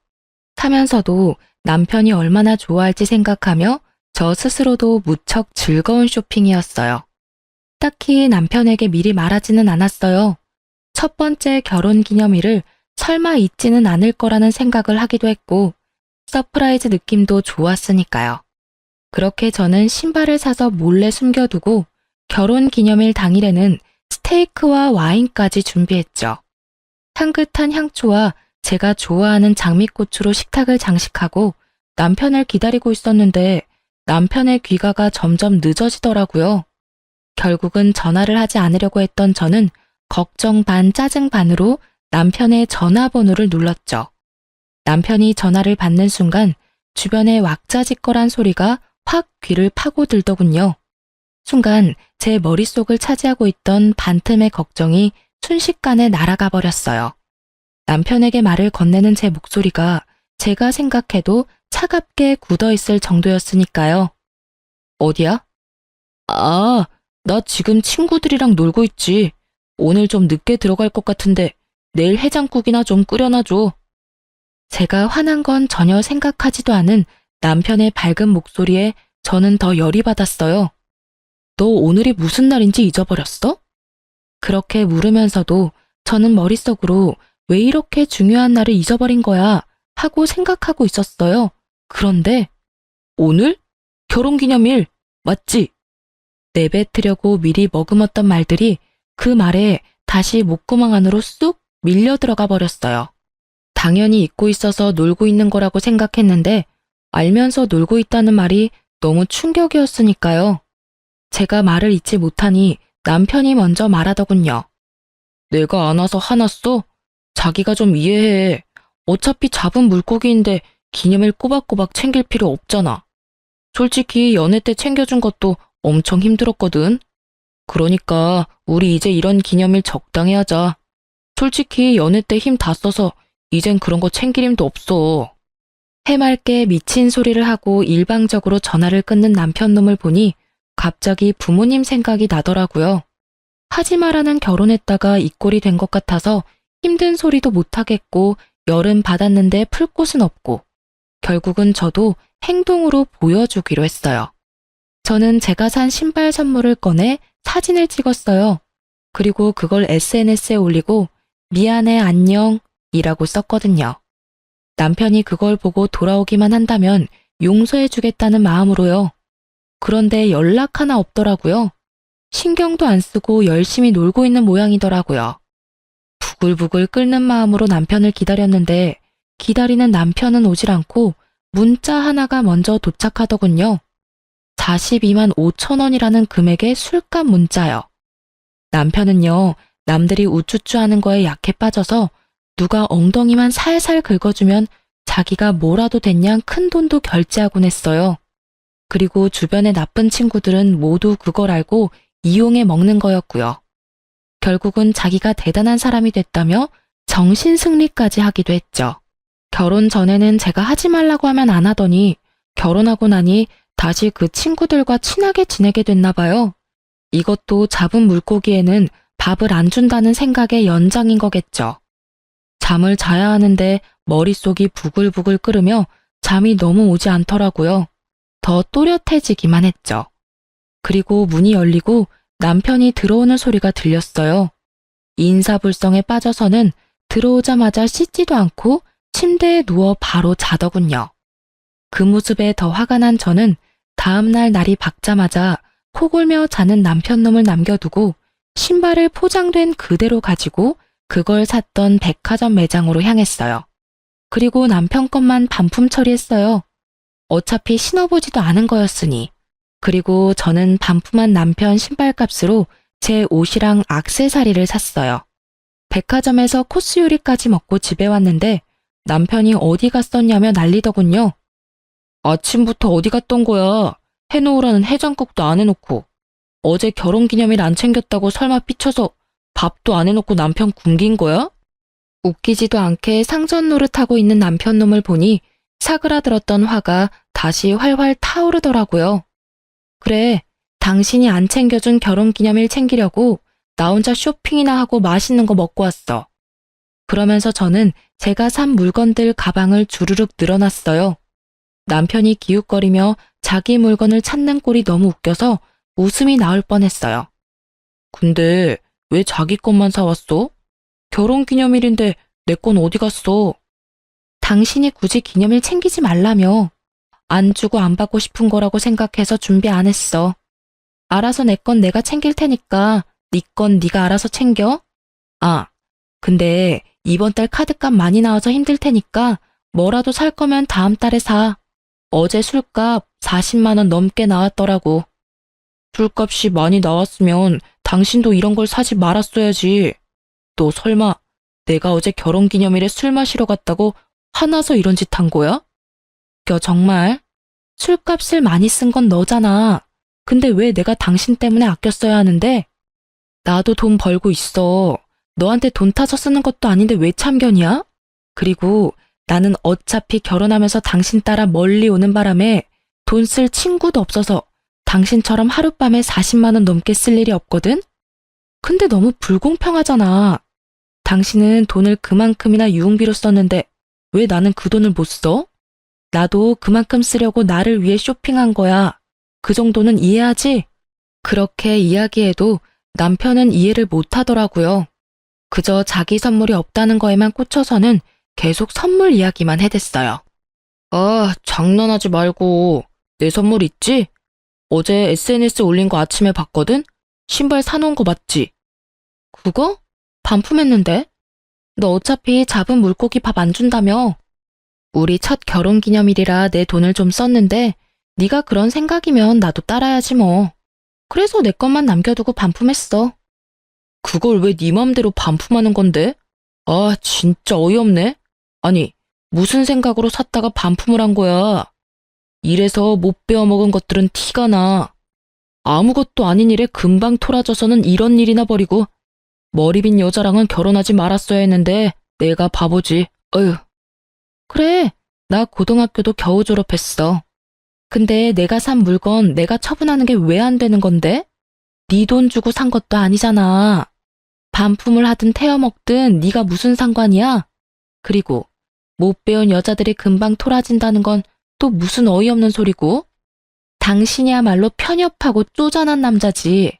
사면서도 남편이 얼마나 좋아할지 생각하며 저 스스로도 무척 즐거운 쇼핑이었어요. 딱히 남편에게 미리 말하지는 않았어요. 첫 번째 결혼 기념일을 설마 잊지는 않을 거라는 생각을 하기도 했고 서프라이즈 느낌도 좋았으니까요. 그렇게 저는 신발을 사서 몰래 숨겨두고 결혼 기념일 당일에는 스테이크와 와인까지 준비했죠. 향긋한 향초와 제가 좋아하는 장미꽃으로 식탁을 장식하고 남편을 기다리고 있었는데 남편의 귀가가 점점 늦어지더라고요. 결국은 전화를 하지 않으려고 했던 저는 걱정 반 짜증 반으로 남편의 전화번호를 눌렀죠. 남편이 전화를 받는 순간 주변에 왁자지껄한 소리가 확 귀를 파고들더군요. 순간 제 머릿속을 차지하고 있던 반틈의 걱정이 순식간에 날아가 버렸어요. 남편에게 말을 건네는 제 목소리가 제가 생각해도 차갑게 굳어있을 정도였으니까요. 어디야? 아, 나 지금 친구들이랑 놀고 있지. 오늘 좀 늦게 들어갈 것 같은데 내일 해장국이나 좀 끓여놔줘. 제가 화난 건 전혀 생각하지도 않은 남편의 밝은 목소리에 저는 더 열이 받았어요. 너 오늘이 무슨 날인지 잊어버렸어? 그렇게 물으면서도 저는 머릿속으로 왜 이렇게 중요한 날을 잊어버린 거야 하고 생각하고 있었어요. 그런데 오늘? 결혼기념일 맞지? 내뱉으려고 미리 머금었던 말들이 그 말에 다시 목구멍 안으로 쑥 밀려 들어가 버렸어요. 당연히 잊고 있어서 놀고 있는 거라고 생각했는데 알면서 놀고 있다는 말이 너무 충격이었으니까요. 제가 말을 잊지 못하니 남편이 먼저 말하더군요. 내가 안 와서 화났어? 자기가 좀 이해해. 어차피 잡은 물고기인데 기념일 꼬박꼬박 챙길 필요 없잖아. 솔직히 연애 때 챙겨준 것도 엄청 힘들었거든. 그러니까 우리 이제 이런 기념일 적당히 하자. 솔직히 연애 때 힘 다 써서 이젠 그런 거 챙길 힘도 없어. 해맑게 미친 소리를 하고 일방적으로 전화를 끊는 남편 놈을 보니 갑자기 부모님 생각이 나더라고요. 하지 마라는 결혼했다가 이 꼴이 된 것 같아서 힘든 소리도 못하겠고 열은 받았는데 풀 곳은 없고 결국은 저도 행동으로 보여주기로 했어요. 저는 제가 산 신발 선물을 꺼내 사진을 찍었어요. 그리고 그걸 SNS에 올리고 미안해 안녕 이라고 썼거든요. 남편이 그걸 보고 돌아오기만 한다면 용서해주겠다는 마음으로요. 그런데 연락 하나 없더라고요. 신경도 안 쓰고 열심히 놀고 있는 모양이더라고요. 부글부글 끓는 마음으로 남편을 기다렸는데 기다리는 남편은 오질 않고 문자 하나가 먼저 도착하더군요. 42만 5천 원이라는 금액의 술값 문자요. 남편은요, 남들이 우쭈쭈 하는 거에 약해 빠져서 누가 엉덩이만 살살 긁어주면 자기가 뭐라도 됐냐 큰 돈도 결제하곤 했어요. 그리고 주변의 나쁜 친구들은 모두 그걸 알고 이용해 먹는 거였고요. 결국은 자기가 대단한 사람이 됐다며 정신 승리까지 하기도 했죠. 결혼 전에는 제가 하지 말라고 하면 안 하더니 결혼하고 나니 다시 그 친구들과 친하게 지내게 됐나 봐요. 이것도 잡은 물고기에는 밥을 안 준다는 생각의 연장인 거겠죠. 잠을 자야 하는데 머릿속이 부글부글 끓으며 잠이 너무 오지 않더라고요. 더 또렷해지기만 했죠. 그리고 문이 열리고 남편이 들어오는 소리가 들렸어요. 인사불성에 빠져서는 들어오자마자 씻지도 않고 침대에 누워 바로 자더군요. 그 모습에 더 화가 난 저는 다음날 날이 밝자마자 코골며 자는 남편놈을 남겨두고 신발을 포장된 그대로 가지고 그걸 샀던 백화점 매장으로 향했어요. 그리고 남편 것만 반품 처리했어요. 어차피 신어보지도 않은 거였으니. 그리고 저는 반품한 남편 신발값으로 제 옷이랑 액세서리를 샀어요. 백화점에서 코스 요리까지 먹고 집에 왔는데 남편이 어디 갔었냐며 난리더군요. 아침부터 어디 갔던 거야? 해놓으라는 해장국도 안 해놓고. 어제 결혼기념일 안 챙겼다고 설마 삐쳐서 밥도 안 해놓고 남편 굶긴 거야? 웃기지도 않게 상전 노릇하고 있는 남편놈을 보니 사그라들었던 화가 다시 활활 타오르더라고요. 그래, 당신이 안 챙겨준 결혼기념일 챙기려고 나 혼자 쇼핑이나 하고 맛있는 거 먹고 왔어. 그러면서 저는 제가 산 물건들 가방을 주르륵 늘어놨어요. 남편이 기웃거리며 자기 물건을 찾는 꼴이 너무 웃겨서 웃음이 나올 뻔했어요. 근데 왜 자기 것만 사왔어? 결혼기념일인데 내 건 어디 갔어? 당신이 굳이 기념일 챙기지 말라며. 안 주고 안 받고 싶은 거라고 생각해서 준비 안 했어. 알아서 내 건 내가 챙길 테니까 네 건 네가 알아서 챙겨. 아, 근데 이번 달 카드값 많이 나와서 힘들 테니까 뭐라도 살 거면 다음 달에 사. 어제 술값 40만 원 넘게 나왔더라고. 술값이 많이 나왔으면 당신도 이런 걸 사지 말았어야지. 너 설마 내가 어제 결혼기념일에 술 마시러 갔다고 화나서 이런 짓 한 거야? 야, 정말. 술값을 많이 쓴 건 너잖아. 근데 왜 내가 당신 때문에 아껴 써야 하는데? 나도 돈 벌고 있어. 너한테 돈 타서 쓰는 것도 아닌데 왜 참견이야? 그리고 나는 어차피 결혼하면서 당신 따라 멀리 오는 바람에 돈 쓸 친구도 없어서 당신처럼 하룻밤에 40만 원 넘게 쓸 일이 없거든? 근데 너무 불공평하잖아. 당신은 돈을 그만큼이나 유흥비로 썼는데 왜 나는 그 돈을 못 써? 나도 그만큼 쓰려고 나를 위해 쇼핑한 거야. 그 정도는 이해하지? 그렇게 이야기해도 남편은 이해를 못 하더라고요. 그저 자기 선물이 없다는 거에만 꽂혀서는 계속 선물 이야기만 해댔어요. 아, 장난하지 말고. 내 선물 있지? 어제 SNS 올린 거 아침에 봤거든? 신발 사놓은 거 맞지? 그거? 반품했는데? 너 어차피 잡은 물고기 밥 안 준다며. 우리 첫 결혼기념일이라 내 돈을 좀 썼는데 네가 그런 생각이면 나도 따라야지 뭐. 그래서 내 것만 남겨두고 반품했어. 그걸 왜 네 맘대로 반품하는 건데? 아, 진짜 어이없네. 아니, 무슨 생각으로 샀다가 반품을 한 거야? 이래서 못 배워먹은 것들은 티가 나. 아무것도 아닌 일에 금방 토라져서는 이런 일이나 버리고 머리 빈 여자랑은 결혼하지 말았어야 했는데 내가 바보지. 어휴. 그래, 나 고등학교도 겨우 졸업했어. 근데 내가 산 물건 내가 처분하는 게 왜 안 되는 건데? 네 돈 주고 산 것도 아니잖아. 반품을 하든 태워 먹든 네가 무슨 상관이야? 그리고 못 배운 여자들이 금방 토라진다는 건 또 무슨 어이없는 소리고? 당신이야말로 편협하고 쪼잔한 남자지.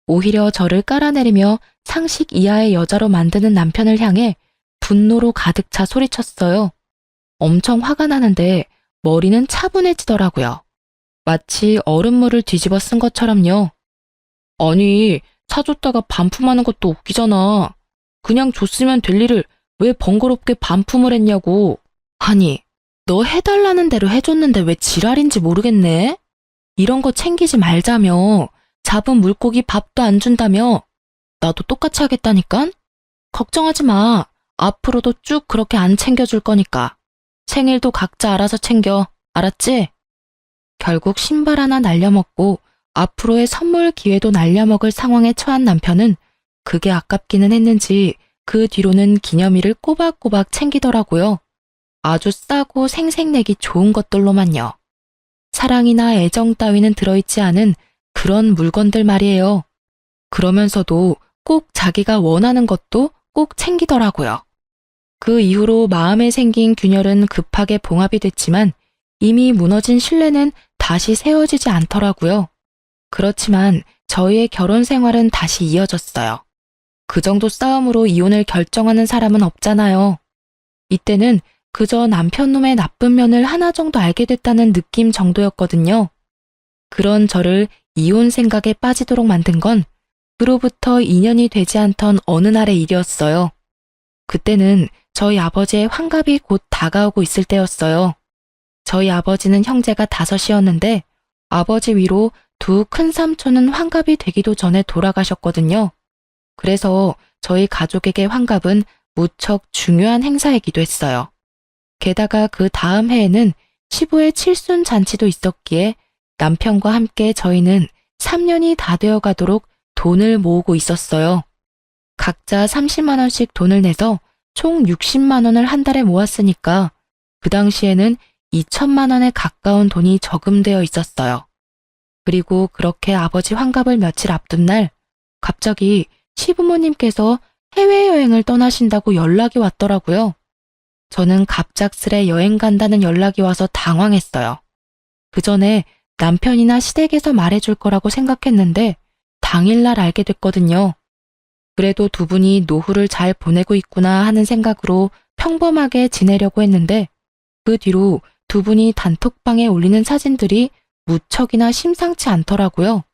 오히려 저를 깔아내리며 상식 이하의 여자로 만드는 남편을 향해 분노로 가득 차 소리쳤어요. 엄청 화가 나는데 머리는 차분해지더라고요. 마치 얼음물을 뒤집어 쓴 것처럼요. 아니, 사줬다가 반품하는 것도 웃기잖아. 그냥 줬으면 될 일을 왜 번거롭게 반품을 했냐고. 아니, 너 해달라는 대로 해줬는데 왜 지랄인지 모르겠네? 이런 거 챙기지 말자며. 잡은 물고기 밥도 안 준다며. 나도 똑같이 하겠다니깐? 걱정하지 마. 앞으로도 쭉 그렇게 안 챙겨줄 거니까. 생일도 각자 알아서 챙겨. 알았지? 결국 신발 하나 날려먹고 앞으로의 선물 기회도 날려먹을 상황에 처한 남편은 그게 아깝기는 했는지 그 뒤로는 기념일을 꼬박꼬박 챙기더라고요. 아주 싸고 생색내기 좋은 것들로만요. 사랑이나 애정 따위는 들어있지 않은 그런 물건들 말이에요. 그러면서도 꼭 자기가 원하는 것도 꼭 챙기더라고요. 그 이후로 마음에 생긴 균열은 급하게 봉합이 됐지만 이미 무너진 신뢰는 다시 세워지지 않더라고요. 그렇지만 저희의 결혼 생활은 다시 이어졌어요. 그 정도 싸움으로 이혼을 결정하는 사람은 없잖아요. 이때는 그저 남편 놈의 나쁜 면을 하나 정도 알게 됐다는 느낌 정도였거든요. 그런 저를 이혼 생각에 빠지도록 만든 건 그로부터 2년이 되지 않던 어느 날의 일이었어요. 그때는 저희 아버지의 환갑이 곧 다가오고 있을 때였어요. 저희 아버지는 형제가 5이었는데 아버지 위로 두 큰 삼촌은 환갑이 되기도 전에 돌아가셨거든요. 그래서 저희 가족에게 환갑은 무척 중요한 행사이기도 했어요. 게다가 그 다음 해에는 시부의 칠순 잔치도 있었기에 남편과 함께 저희는 3년이 다 되어 가도록 돈을 모으고 있었어요. 각자 30만 원씩 돈을 내서 총 60만 원을 한 달에 모았으니까 그 당시에는 2천만 원에 가까운 돈이 저금되어 있었어요. 그리고 그렇게 아버지 환갑을 며칠 앞둔 날 갑자기 시부모님께서 해외여행을 떠나신다고 연락이 왔더라고요. 저는 갑작스레 여행 간다는 연락이 와서 당황했어요. 그 전에 남편이나 시댁에서 말해줄 거라고 생각했는데 당일날 알게 됐거든요. 그래도 두 분이 노후를 잘 보내고 있구나 하는 생각으로 평범하게 지내려고 했는데 그 뒤로 두 분이 단톡방에 올리는 사진들이 무척이나 심상치 않더라고요.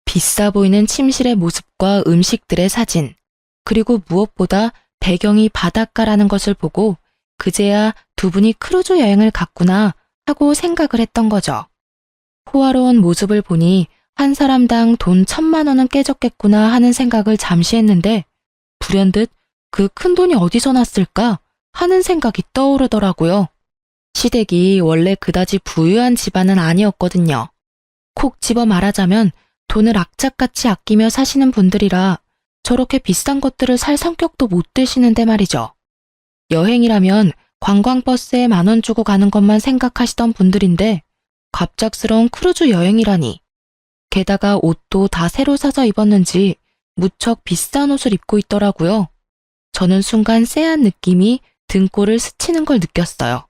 비싸 보이는 침실의 모습과 음식들의 사진, 그리고 무엇보다 배경이 바닷가라는 것을 보고 그제야 두 분이 크루즈 여행을 갔구나 하고 생각을 했던 거죠. 호화로운 모습을 보니 한 사람당 돈 1,000만 원은 깨졌겠구나 하는 생각을 잠시 했는데 불현듯 그 큰 돈이 어디서 났을까 하는 생각이 떠오르더라고요. 시댁이 원래 그다지 부유한 집안은 아니었거든요. 콕 집어 말하자면 돈을 악착같이 아끼며 사시는 분들이라 저렇게 비싼 것들을 살 성격도 못 되시는데 말이죠. 여행이라면 관광버스에 10,000원 주고 가는 것만 생각하시던 분들인데 갑작스러운 크루즈 여행이라니. 게다가 옷도 다 새로 사서 입었는지 무척 비싼 옷을 입고 있더라고요. 저는 순간 쎄한 느낌이 등골을 스치는 걸 느꼈어요.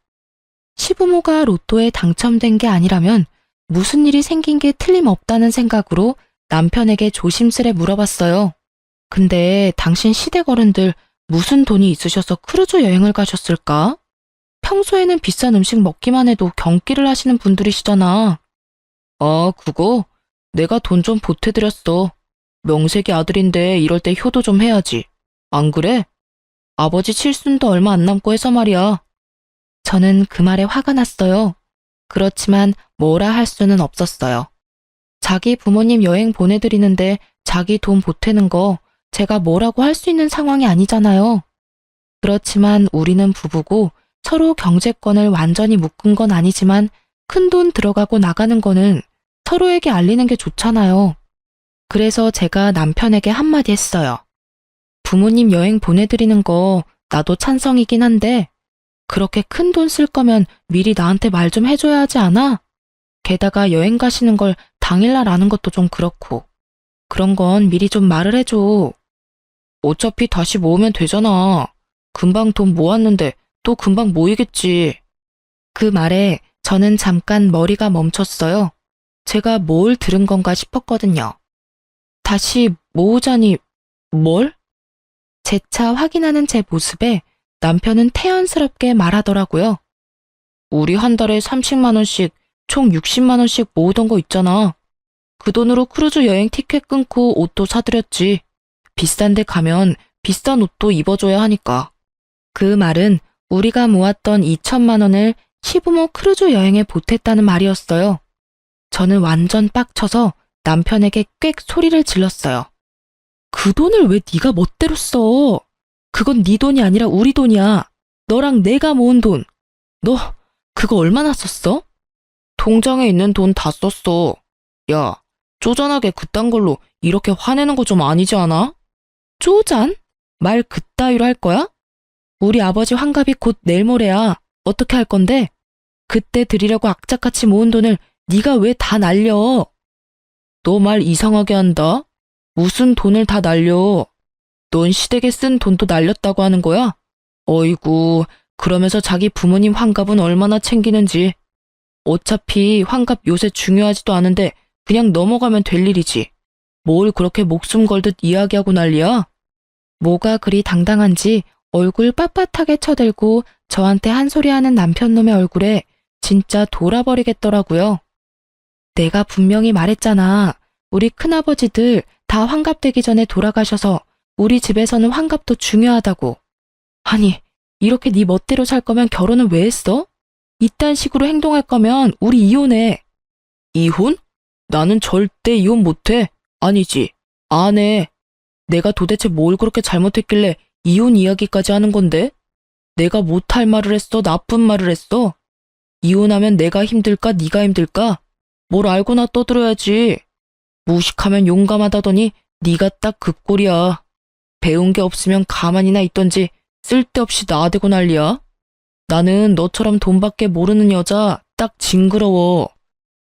시부모가 로또에 당첨된 게 아니라면 무슨 일이 생긴 게 틀림없다는 생각으로 남편에게 조심스레 물어봤어요. 근데 당신 시댁 어른들 무슨 돈이 있으셔서 크루즈 여행을 가셨을까? 평소에는 비싼 음식 먹기만 해도 경기를 하시는 분들이시잖아. 아, 그거? 내가 돈 좀 보태드렸어. 명색이 아들인데 이럴 때 효도 좀 해야지. 안 그래? 아버지 칠순도 얼마 안 남고 해서 말이야. 저는 그 말에 화가 났어요. 그렇지만 뭐라 할 수는 없었어요. 자기 부모님 여행 보내드리는데 자기 돈 보태는 거 제가 뭐라고 할 수 있는 상황이 아니잖아요. 그렇지만 우리는 부부고 서로 경제권을 완전히 묶은 건 아니지만 큰 돈 들어가고 나가는 거는 서로에게 알리는 게 좋잖아요. 그래서 제가 남편에게 한마디 했어요. 부모님 여행 보내드리는 거 나도 찬성이긴 한데 그렇게 큰 돈 쓸 거면 미리 나한테 말 좀 해줘야 하지 않아? 게다가 여행 가시는 걸 당일날 아는 것도 좀 그렇고 그런 건 미리 좀 말을 해줘. 어차피 다시 모으면 되잖아. 금방 돈 모았는데 또 금방 모이겠지. 그 말에 저는 잠깐 머리가 멈췄어요. 제가 뭘 들은 건가 싶었거든요. 다시 모으자니 뭘? 재차 확인하는 제 모습에 남편은 태연스럽게 말하더라고요. 우리 한 달에 30만 원씩 총 60만 원씩 모으던 거 있잖아. 그 돈으로 크루즈 여행 티켓 끊고 옷도 사드렸지. 비싼 데 가면 비싼 옷도 입어줘야 하니까. 그 말은 우리가 모았던 2천만 원을 시부모 크루즈 여행에 보탰다는 말이었어요. 저는 완전 빡쳐서 남편에게 꽥 소리를 질렀어요. 그 돈을 왜 네가 멋대로 써? 그건 네 돈이 아니라 우리 돈이야. 너랑 내가 모은 돈. 너 그거 얼마나 썼어? 통장에 있는 돈 다 썼어. 야, 쪼잔하게 그딴 걸로 이렇게 화내는 거 좀 아니지 않아? 쪼잔? 말 그따위로 할 거야? 우리 아버지 환갑이 곧 내일 모레야. 어떻게 할 건데? 그때 드리려고 악착같이 모은 돈을 네가 왜 다 날려? 너 말 이상하게 한다. 무슨 돈을 다 날려? 넌 시댁에 쓴 돈도 날렸다고 하는 거야? 어이구, 그러면서 자기 부모님 환갑은 얼마나 챙기는지. 어차피 환갑 요새 중요하지도 않은데 그냥 넘어가면 될 일이지. 뭘 그렇게 목숨 걸듯 이야기하고 난리야? 뭐가 그리 당당한지 얼굴 빳빳하게 쳐들고 저한테 한 소리 하는 남편놈의 얼굴에 진짜 돌아버리겠더라고요. 내가 분명히 말했잖아. 우리 큰아버지들 다 환갑되기 전에 돌아가셔서 우리 집에서는 환갑도 중요하다고. 아니, 이렇게 네 멋대로 살 거면 결혼은 왜 했어? 이딴 식으로 행동할 거면 우리 이혼해. 이혼? 나는 절대 이혼 못해. 아니지, 안 해. 내가 도대체 뭘 그렇게 잘못했길래 이혼 이야기까지 하는 건데? 내가 못할 말을 했어? 나쁜 말을 했어? 이혼하면 내가 힘들까? 네가 힘들까? 뭘 알고나 떠들어야지. 무식하면 용감하다더니 네가 딱 그 꼴이야. 배운 게 없으면 가만히나 있던지 쓸데없이 나대고 난리야. 나는 너처럼 돈밖에 모르는 여자 딱 징그러워.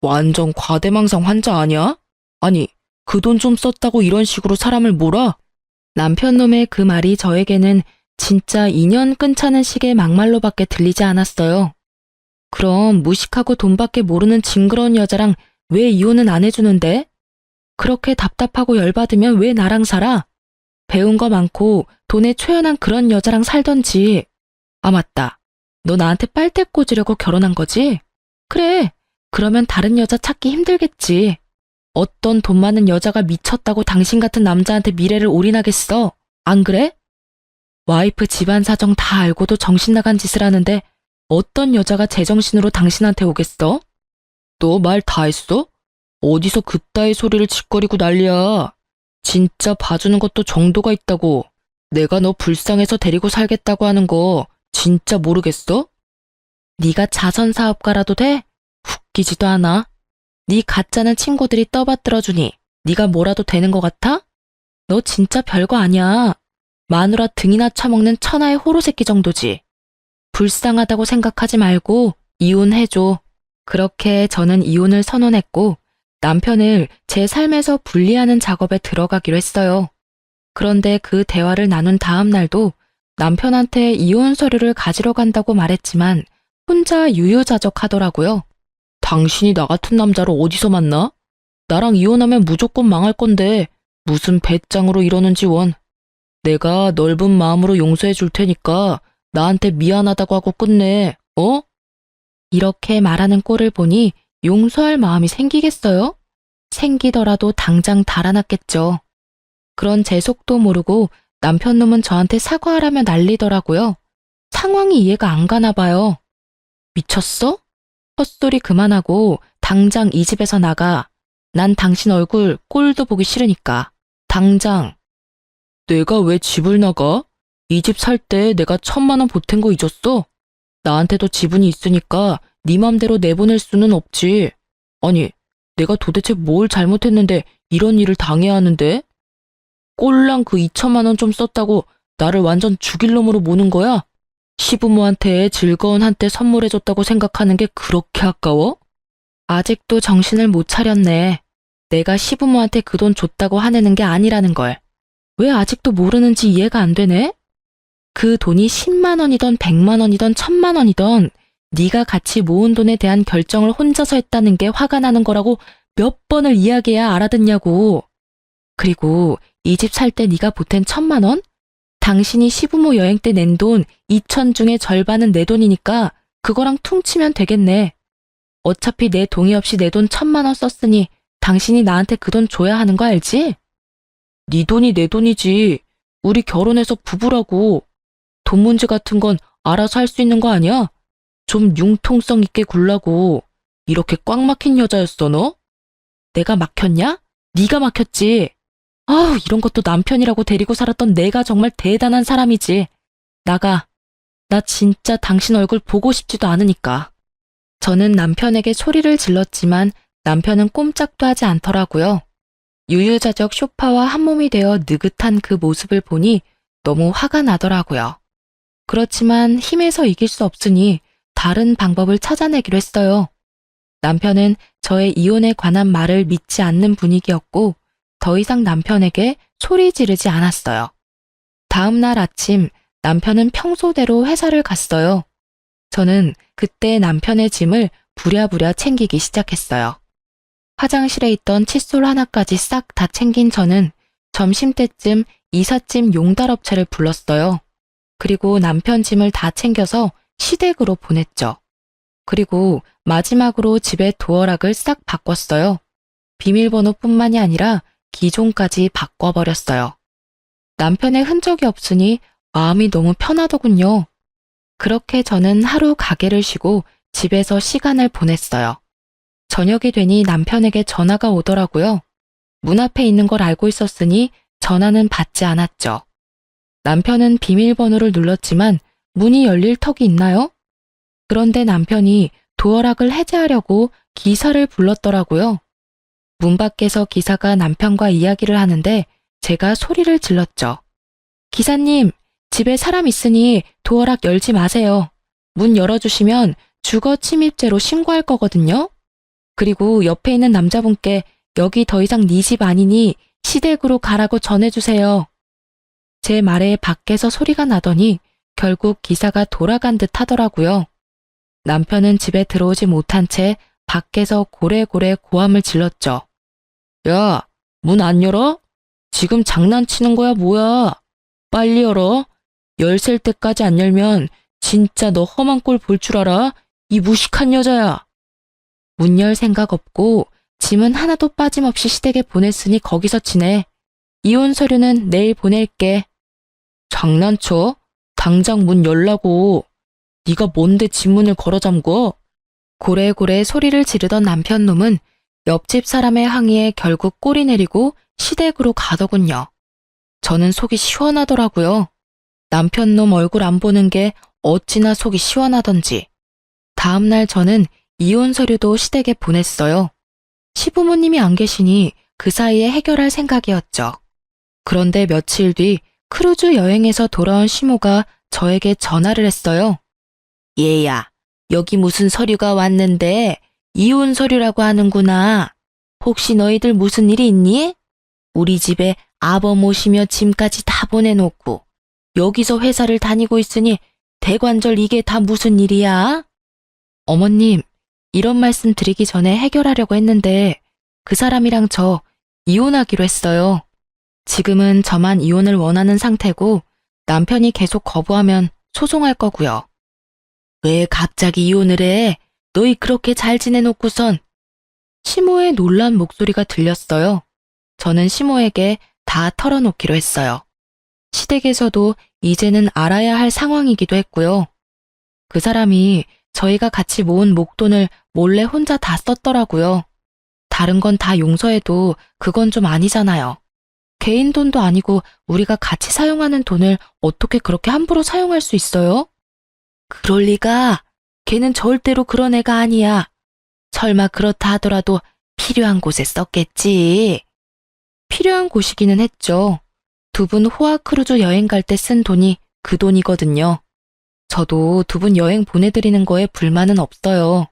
완전 과대망상 환자 아니야? 아니, 그 돈 좀 썼다고 이런 식으로 사람을 몰아? 남편놈의 그 말이 저에게는 진짜 인연 끊자는 식의 막말로밖에 들리지 않았어요. 그럼 무식하고 돈밖에 모르는 징그러운 여자랑 왜 이혼은 안 해주는데? 그렇게 답답하고 열받으면 왜 나랑 살아? 배운 거 많고 돈에 초연한 그런 여자랑 살던지. 아, 맞다. 너 나한테 빨대 꽂으려고 결혼한 거지? 그래. 그러면 다른 여자 찾기 힘들겠지. 어떤 돈 많은 여자가 미쳤다고 당신 같은 남자한테 미래를 올인하겠어? 안 그래? 와이프 집안 사정 다 알고도 정신 나간 짓을 하는데 어떤 여자가 제정신으로 당신한테 오겠어? 너 말 다 했어? 어디서 그따위 소리를 짓거리고 난리야. 진짜 봐주는 것도 정도가 있다고. 내가 너 불쌍해서 데리고 살겠다고 하는 거 진짜 모르겠어? 네가 자선사업가라도 돼? 웃기지도 않아. 네 가짜는 친구들이 떠받들어주니 네가 뭐라도 되는 것 같아? 너 진짜 별거 아니야. 마누라 등이나 처먹는 천하의 호로새끼 정도지. 불쌍하다고 생각하지 말고 이혼해줘. 그렇게 저는 이혼을 선언했고 남편을 제 삶에서 분리하는 작업에 들어가기로 했어요. 그런데 그 대화를 나눈 다음 날도 남편한테 이혼 서류를 가지러 간다고 말했지만 혼자 유유자적하더라고요. 당신이 나 같은 남자를 어디서 만나? 나랑 이혼하면 무조건 망할 건데 무슨 배짱으로 이러는지 원. 내가 넓은 마음으로 용서해 줄 테니까 나한테 미안하다고 하고 끝내. 어? 이렇게 말하는 꼴을 보니 용서할 마음이 생기겠어요? 생기더라도 당장 달아났겠죠. 그런 제 속도 모르고 남편놈은 저한테 사과하라며 난리더라고요. 상황이 이해가 안 가나 봐요. 미쳤어? 헛소리 그만하고 당장 이 집에서 나가. 난 당신 얼굴 꼴도 보기 싫으니까. 당장. 내가 왜 집을 나가? 이 집 살 때 내가 1,000만 원 보탠 거 잊었어? 나한테도 지분이 있으니까 네 맘대로 내보낼 수는 없지. 아니, 내가 도대체 뭘 잘못했는데 이런 일을 당해야 하는데? 꼴랑 그 2,000만 원 좀 썼다고 나를 완전 죽일 놈으로 모는 거야? 시부모한테 즐거운 한때 선물해줬다고 생각하는 게 그렇게 아까워? 아직도 정신을 못 차렸네. 내가 시부모한테 그 돈 줬다고 화내는 게 아니라는 걸. 왜 아직도 모르는지 이해가 안 되네? 그 돈이 10만 원이던 100만 원이던 1,000만 원이던 네가 같이 모은 돈에 대한 결정을 혼자서 했다는 게 화가 나는 거라고 몇 번을 이야기해야 알아듣냐고. 그리고 이 집 살 때 네가 보탠 1,000만 원? 당신이 시부모 여행 때 낸 돈 2천 중에 절반은 내 돈이니까 그거랑 퉁치면 되겠네. 어차피 내 동의 없이 내 돈 1,000만 원 썼으니 당신이 나한테 그 돈 줘야 하는 거 알지? 네 돈이 내 돈이지. 우리 결혼해서 부부라고. 돈 문제 같은 건 알아서 할 수 있는 거 아니야? 좀 융통성 있게 굴라고. 이렇게 꽉 막힌 여자였어 너? 내가 막혔냐? 네가 막혔지. 아우, 이런 것도 남편이라고 데리고 살았던 내가 정말 대단한 사람이지. 나가. 나 진짜 당신 얼굴 보고 싶지도 않으니까. 저는 남편에게 소리를 질렀지만 남편은 꼼짝도 하지 않더라고요. 유유자적 소파와 한몸이 되어 느긋한 그 모습을 보니 너무 화가 나더라고요. 그렇지만 힘에서 이길 수 없으니 다른 방법을 찾아내기로 했어요. 남편은 저의 이혼에 관한 말을 믿지 않는 분위기였고 더 이상 남편에게 소리 지르지 않았어요. 다음 날 아침 남편은 평소대로 회사를 갔어요. 저는 그때 남편의 짐을 부랴부랴 챙기기 시작했어요. 화장실에 있던 칫솔 하나까지 싹 다 챙긴 저는 점심때쯤 이삿짐 용달업체를 불렀어요. 그리고 남편 짐을 다 챙겨서 시댁으로 보냈죠. 그리고 마지막으로 집의 도어락을 싹 바꿨어요. 비밀번호뿐만이 아니라 기종까지 바꿔버렸어요. 남편의 흔적이 없으니 마음이 너무 편하더군요. 그렇게 저는 하루 가게를 쉬고 집에서 시간을 보냈어요. 저녁이 되니 남편에게 전화가 오더라고요. 문 앞에 있는 걸 알고 있었으니 전화는 받지 않았죠. 남편은 비밀번호를 눌렀지만 문이 열릴 턱이 있나요? 그런데 남편이 도어락을 해제하려고 기사를 불렀더라고요. 문 밖에서 기사가 남편과 이야기를 하는데 제가 소리를 질렀죠. 기사님, 집에 사람 있으니 도어락 열지 마세요. 문 열어주시면 주거 침입죄로 신고할 거거든요. 그리고 옆에 있는 남자분께 여기 더 이상 네 집 아니니 시댁으로 가라고 전해주세요. 제 말에 밖에서 소리가 나더니 결국 기사가 돌아간 듯 하더라고요. 남편은 집에 들어오지 못한 채 밖에서 고래고래 고함을 질렀죠. 야, 문 안 열어? 지금 장난치는 거야 뭐야? 빨리 열어. 열셀 때까지 안 열면 진짜 너 험한 꼴 볼 줄 알아? 이 무식한 여자야. 문 열 생각 없고 짐은 하나도 빠짐없이 시댁에 보냈으니 거기서 지내. 이혼 서류는 내일 보낼게. 장난쳐? 당장 문 열라고. 네가 뭔데 집 문을 걸어 잠궈? 고래고래 소리를 지르던 남편 놈은 옆집 사람의 항의에 결국 꼬리 내리고 시댁으로 가더군요. 저는 속이 시원하더라고요. 남편 놈 얼굴 안 보는 게 어찌나 속이 시원하던지. 다음 날 저는 이혼 서류도 시댁에 보냈어요. 시부모님이 안 계시니 그 사이에 해결할 생각이었죠. 그런데 며칠 뒤 크루즈 여행에서 돌아온 시모가 저에게 전화를 했어요. 얘야, 여기 무슨 서류가 왔는데 이혼 서류라고 하는구나. 혹시 너희들 무슨 일이 있니? 우리 집에 아버 모시며 짐까지 다 보내놓고 여기서 회사를 다니고 있으니 대관절 이게 다 무슨 일이야? 어머님, 이런 말씀 드리기 전에 해결하려고 했는데 그 사람이랑 저 이혼하기로 했어요. 지금은 저만 이혼을 원하는 상태고 남편이 계속 거부하면 소송할 거고요. 왜 갑자기 이혼을 해? 너희 그렇게 잘 지내놓고선. 시모의 놀란 목소리가 들렸어요. 저는 시모에게 다 털어놓기로 했어요. 시댁에서도 이제는 알아야 할 상황이기도 했고요. 그 사람이 저희가 같이 모은 목돈을 몰래 혼자 다 썼더라고요. 다른 건 다 용서해도 그건 좀 아니잖아요. 개인 돈도 아니고 우리가 같이 사용하는 돈을 어떻게 그렇게 함부로 사용할 수 있어요? 그럴 리가. 걔는 절대로 그런 애가 아니야. 설마 그렇다 하더라도 필요한 곳에 썼겠지. 필요한 곳이기는 했죠. 두 분 호화 크루즈 여행 갈 때 쓴 돈이 그 돈이거든요. 저도 두 분 여행 보내드리는 거에 불만은 없어요.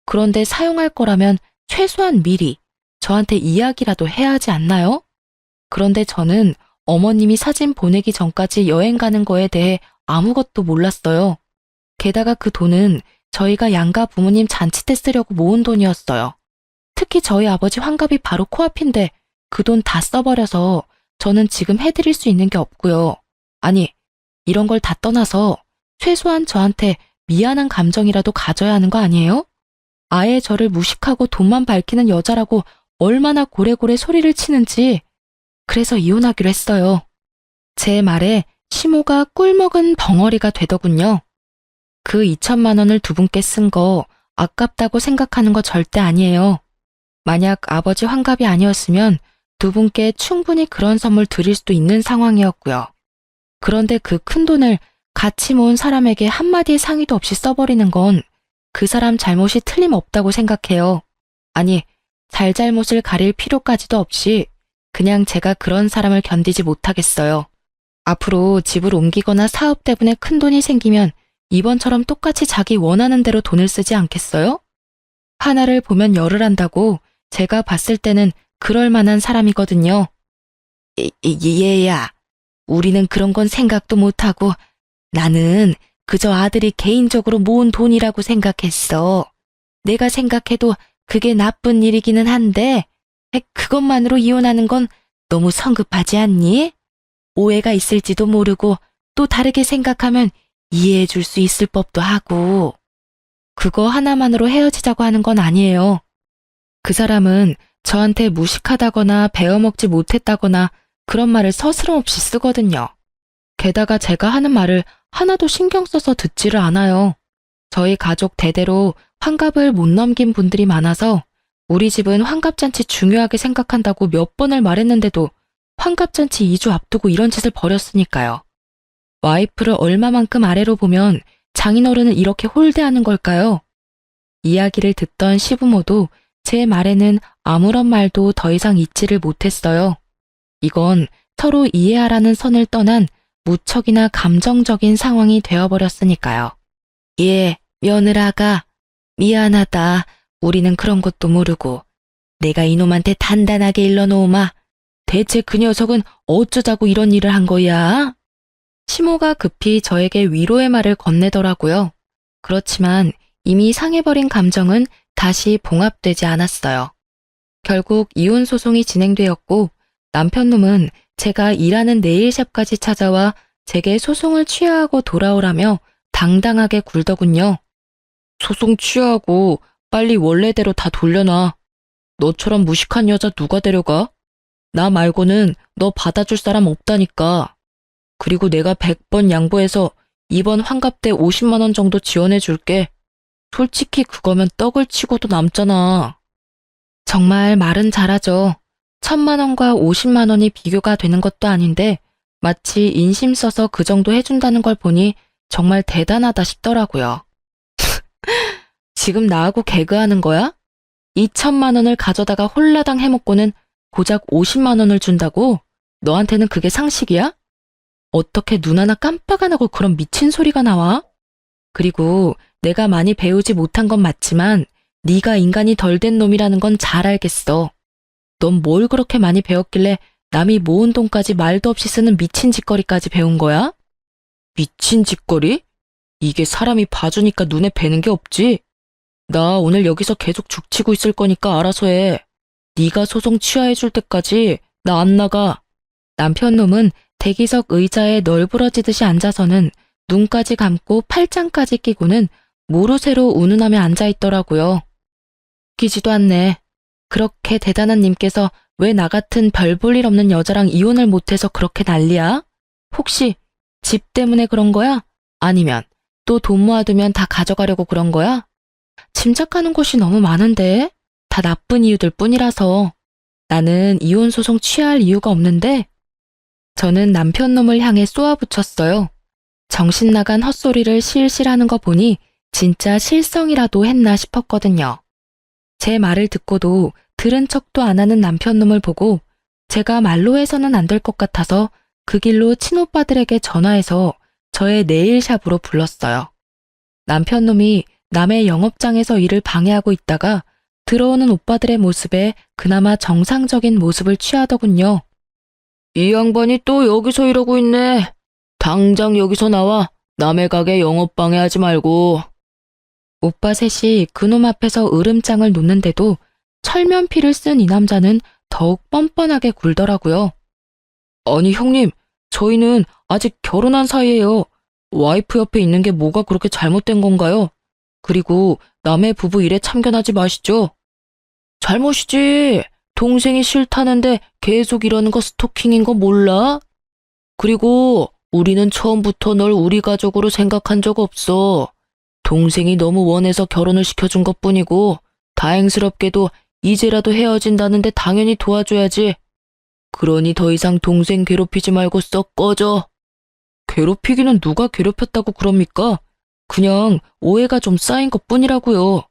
그런데 사용할 거라면 최소한 미리 저한테 이야기라도 해야 하지 않나요? 그런데 저는 어머님이 사진 보내기 전까지 여행 가는 거에 대해 아무것도 몰랐어요. 게다가 그 돈은 저희가 양가 부모님 잔치 때 쓰려고 모은 돈이었어요. 특히 저희 아버지 환갑이 바로 코앞인데 그 돈 다 써버려서 저는 지금 해드릴 수 있는 게 없고요. 아니, 이런 걸 다 떠나서 최소한 저한테 미안한 감정이라도 가져야 하는 거 아니에요? 아예 저를 무식하고 돈만 밝히는 여자라고 얼마나 고래고래 소리를 치는지. 그래서 이혼하기로 했어요. 제 말에 시모가 꿀먹은 벙어리가 되더군요. 그 2천만 원을 두 분께 쓴 거 아깝다고 생각하는 거 절대 아니에요. 만약 아버지 환갑이 아니었으면 두 분께 충분히 그런 선물 드릴 수도 있는 상황이었고요. 그런데 그 큰 돈을 같이 모은 사람에게 한마디의 상의도 없이 써버리는 건 그 사람 잘못이 틀림없다고 생각해요. 아니, 잘잘못을 가릴 필요까지도 없이 그냥 제가 그런 사람을 견디지 못하겠어요. 앞으로 집을 옮기거나 사업 때문에 큰 돈이 생기면 이번처럼 똑같이 자기 원하는 대로 돈을 쓰지 않겠어요? 하나를 보면 열을 한다고 제가 봤을 때는 그럴 만한 사람이거든요. 얘야, 우리는 그런 건 생각도 못하고 나는 그저 아들이 개인적으로 모은 돈이라고 생각했어. 내가 생각해도 그게 나쁜 일이기는 한데 그것만으로 이혼하는 건 너무 성급하지 않니? 오해가 있을지도 모르고 또 다르게 생각하면 이해해 줄 수 있을 법도 하고. 그거 하나만으로 헤어지자고 하는 건 아니에요. 그 사람은 저한테 무식하다거나 배워먹지 못했다거나 그런 말을 서스럼없이 쓰거든요. 게다가 제가 하는 말을 하나도 신경 써서 듣지를 않아요. 저희 가족 대대로 환갑을 못 넘긴 분들이 많아서 우리 집은 환갑잔치 중요하게 생각한다고 몇 번을 말했는데도 환갑잔치 2주 앞두고 이런 짓을 벌였으니까요. 와이프를 얼마만큼 아래로 보면 장인어른은 이렇게 홀대하는 걸까요? 이야기를 듣던 시부모도 제 말에는 아무런 말도 더 이상 잊지를 못했어요. 이건 서로 이해하라는 선을 떠난 무척이나 감정적인 상황이 되어버렸으니까요. 예, 며느라가 미안하다. 우리는 그런 것도 모르고 내가 이놈한테 단단하게 일러놓으마. 대체 그 녀석은 어쩌자고 이런 일을 한 거야? 시모가 급히 저에게 위로의 말을 건네더라고요. 그렇지만 이미 상해버린 감정은 다시 봉합되지 않았어요. 결국 이혼 소송이 진행되었고 남편놈은 제가 일하는 네일샵까지 찾아와 제게 소송을 취하하고 돌아오라며 당당하게 굴더군요. 소송 취하하고 빨리 원래대로 다 돌려놔. 너처럼 무식한 여자 누가 데려가? 나 말고는 너 받아줄 사람 없다니까. 그리고 내가 100번 양보해서 이번 환갑 때 50만 원 정도 지원해 줄게. 솔직히 그거면 떡을 치고도 남잖아. 정말 말은 잘하죠. 1000만 원과 50만 원이 비교가 되는 것도 아닌데 마치 인심 써서 그 정도 해준다는 걸 보니 정말 대단하다 싶더라고요. 지금 나하고 개그하는 거야? 2천만 원을 가져다가 홀라당 해먹고는 고작 50만 원을 준다고? 너한테는 그게 상식이야? 어떻게 눈 하나 깜빡 안 하고 그런 미친 소리가 나와? 그리고 내가 많이 배우지 못한 건 맞지만 네가 인간이 덜 된 놈이라는 건 잘 알겠어. 넌 뭘 그렇게 많이 배웠길래 남이 모은 돈까지 말도 없이 쓰는 미친 짓거리까지 배운 거야? 미친 짓거리? 이게 사람이 봐주니까 눈에 뵈는 게 없지? 나 오늘 여기서 계속 죽치고 있을 거니까 알아서 해. 네가 소송 취하해 줄 때까지 나 안 나가. 남편놈은 대기석 의자에 널브러지듯이 앉아서는 눈까지 감고 팔짱까지 끼고는 모르쇠로 운운하며 앉아있더라고요. 웃기지도 않네. 그렇게 대단한 님께서 왜 나 같은 별 볼 일 없는 여자랑 이혼을 못해서 그렇게 난리야? 혹시 집 때문에 그런 거야? 아니면 또 돈 모아두면 다 가져가려고 그런 거야? 짐작하는 곳이 너무 많은데 다 나쁜 이유들 뿐이라서 나는 이혼 소송 취할 이유가 없는데 저는 남편놈을 향해 쏘아붙였어요. 정신 나간 헛소리를 실실 하는 거 보니 진짜 실성이라도 했나 싶었거든요. 제 말을 듣고도 들은 척도 안 하는 남편놈을 보고 제가 말로 해서는 안 될 것 같아서 그 길로 친오빠들에게 전화해서 저의 네일샵으로 불렀어요. 남편놈이 남의 영업장에서 일을 방해하고 있다가 들어오는 오빠들의 모습에 그나마 정상적인 모습을 취하더군요. 이 양반이 또 여기서 이러고 있네. 당장 여기서 나와. 남의 가게 영업 방해하지 말고. 오빠 셋이 그놈 앞에서 으름장을 놓는데도 철면피를 쓴 이 남자는 더욱 뻔뻔하게 굴더라고요. 아니 형님, 저희는 아직 결혼한 사이예요. 와이프 옆에 있는 게 뭐가 그렇게 잘못된 건가요? 그리고 남의 부부 일에 참견하지 마시죠. 잘못이지. 동생이 싫다는데 계속 이러는 거 스토킹인 거 몰라? 그리고 우리는 처음부터 널 우리 가족으로 생각한 적 없어. 동생이 너무 원해서 결혼을 시켜준 것뿐이고 다행스럽게도 이제라도 헤어진다는데 당연히 도와줘야지. 그러니 더 이상 동생 괴롭히지 말고 썩 꺼져. 괴롭히기는 누가 괴롭혔다고 그럽니까? 그냥 오해가 좀 쌓인 것뿐이라고요.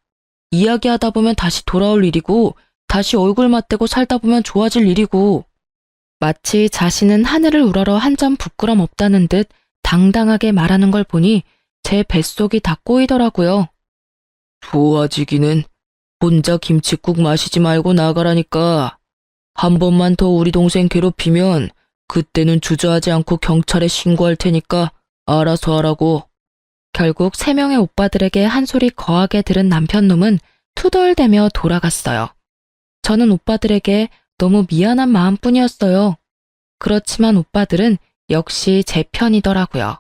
이야기하다 보면 다시 돌아올 일이고 다시 얼굴 맞대고 살다 보면 좋아질 일이고 마치 자신은 하늘을 우러러 한 점 부끄럼 없다는 듯 당당하게 말하는 걸 보니 제 뱃속이 다 꼬이더라고요. 좋아지기는 혼자 김칫국 마시지 말고 나가라니까. 한 번만 더 우리 동생 괴롭히면 그때는 주저하지 않고 경찰에 신고할 테니까 알아서 하라고. 결국 3명의 오빠들에게 한 소리 거하게 들은 남편놈은 투덜대며 돌아갔어요. 저는 오빠들에게 너무 미안한 마음뿐이었어요. 그렇지만 오빠들은 역시 제 편이더라고요.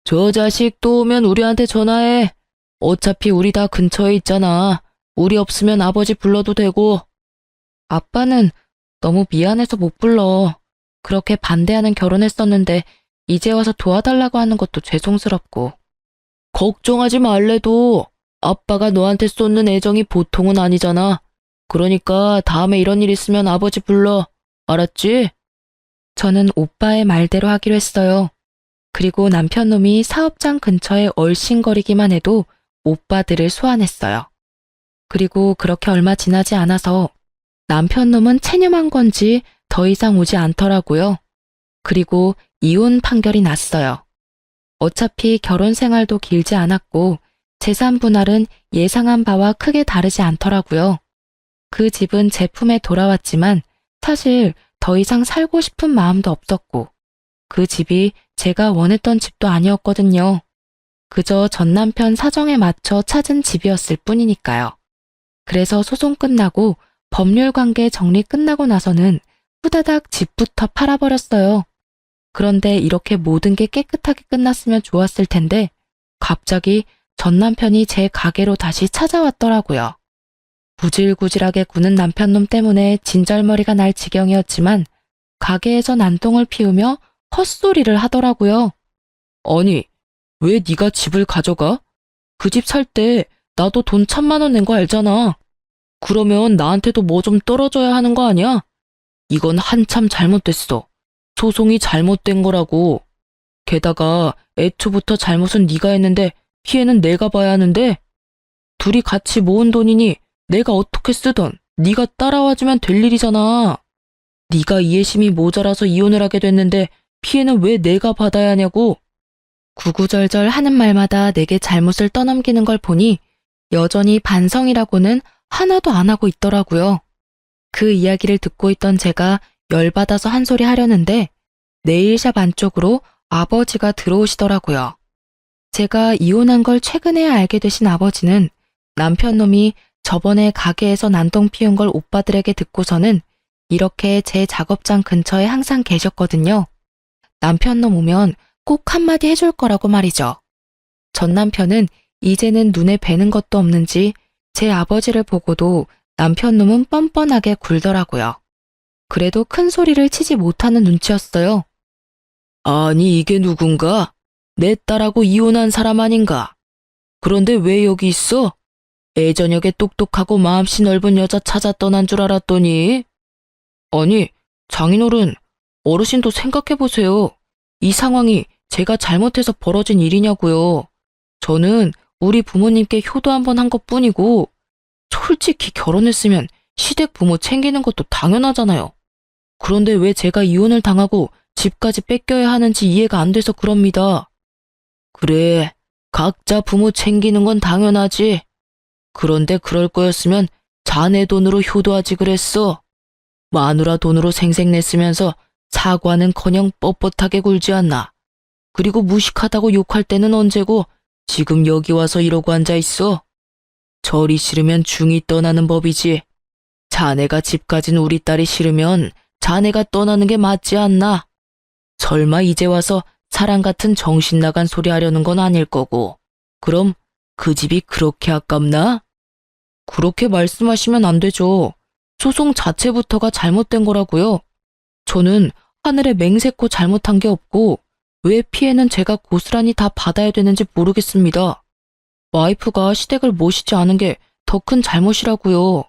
저 자식 또 오면 우리한테 전화해. 어차피 우리 다 근처에 있잖아. 우리 없으면 아버지 불러도 되고. 아빠는 너무 미안해서 못 불러. 그렇게 반대하는 결혼했었는데 이제 와서 도와달라고 하는 것도 죄송스럽고. 걱정하지 말래도 아빠가 너한테 쏟는 애정이 보통은 아니잖아. 그러니까 다음에 이런 일 있으면 아버지 불러. 알았지? 저는 오빠의 말대로 하기로 했어요. 그리고 남편놈이 사업장 근처에 얼씬거리기만 해도 오빠들을 소환했어요. 그리고 그렇게 얼마 지나지 않아서 남편놈은 체념한 건지 더 이상 오지 않더라고요. 그리고 이혼 판결이 났어요. 어차피 결혼 생활도 길지 않았고 재산 분할은 예상한 바와 크게 다르지 않더라고요. 그 집은 제 품에 돌아왔지만 사실 더 이상 살고 싶은 마음도 없었고 그 집이 제가 원했던 집도 아니었거든요. 그저 전 남편 사정에 맞춰 찾은 집이었을 뿐이니까요. 그래서 소송 끝나고 법률 관계 정리 끝나고 나서는 후다닥 집부터 팔아버렸어요. 그런데 이렇게 모든 게 깨끗하게 끝났으면 좋았을 텐데 갑자기 전 남편이 제 가게로 다시 찾아왔더라고요. 구질구질하게 구는 남편놈 때문에 진절머리가 날 지경이었지만 가게에서 난동을 피우며 헛소리를 하더라고요. 아니, 왜 네가 집을 가져가? 그 집 살 때 나도 돈 1,000만 원 낸 거 알잖아. 그러면 나한테도 뭐 좀 떨어져야 하는 거 아니야? 이건 한참 잘못됐어. 소송이 잘못된 거라고. 게다가 애초부터 잘못은 네가 했는데 피해는 내가 봐야 하는데 둘이 같이 모은 돈이니 내가 어떻게 쓰던 네가 따라와주면 될 일이잖아. 네가 이해심이 모자라서 이혼을 하게 됐는데 피해는 왜 내가 받아야 하냐고. 구구절절 하는 말마다 내게 잘못을 떠넘기는 걸 보니 여전히 반성이라고는 하나도 안 하고 있더라고요. 그 이야기를 듣고 있던 제가 열받아서 한 소리 하려는데 네일샵 안쪽으로 아버지가 들어오시더라고요. 제가 이혼한 걸 최근에 알게 되신 아버지는 남편놈이 저번에 가게에서 난동 피운 걸 오빠들에게 듣고서는 이렇게 제 작업장 근처에 항상 계셨거든요. 남편놈 오면 꼭 한마디 해줄 거라고 말이죠. 전 남편은 이제는 눈에 뵈는 것도 없는지 제 아버지를 보고도 남편놈은 뻔뻔하게 굴더라고요. 그래도 큰 소리를 치지 못하는 눈치였어요. 아니 이게 누군가? 내 딸하고 이혼한 사람 아닌가? 그런데 왜 여기 있어? 애저녁에 똑똑하고 마음씨 넓은 여자 찾아 떠난 줄 알았더니. 아니 장인어른, 어르신도 생각해보세요. 이 상황이 제가 잘못해서 벌어진 일이냐고요. 저는 우리 부모님께 효도 한번 한 것뿐이고 솔직히 결혼했으면 시댁 부모 챙기는 것도 당연하잖아요. 그런데 왜 제가 이혼을 당하고 집까지 뺏겨야 하는지 이해가 안 돼서 그럽니다. 그래, 각자 부모 챙기는 건 당연하지. 그런데 그럴 거였으면 자네 돈으로 효도하지 그랬어. 마누라 돈으로 생색냈으면서 사과는커녕 뻣뻣하게 굴지 않나. 그리고 무식하다고 욕할 때는 언제고 지금 여기 와서 이러고 앉아있어. 절이 싫으면 중이 떠나는 법이지. 자네가 집 가진 우리 딸이 싫으면 자네가 떠나는 게 맞지 않나. 설마 이제 와서 사랑 같은 정신 나간 소리 하려는 건 아닐 거고. 그럼 그 집이 그렇게 아깝나? 그렇게 말씀하시면 안 되죠. 소송 자체부터가 잘못된 거라고요. 저는 하늘에 맹세코 잘못한 게 없고 왜 피해는 제가 고스란히 다 받아야 되는지 모르겠습니다. 와이프가 시댁을 모시지 않은 게 더 큰 잘못이라고요.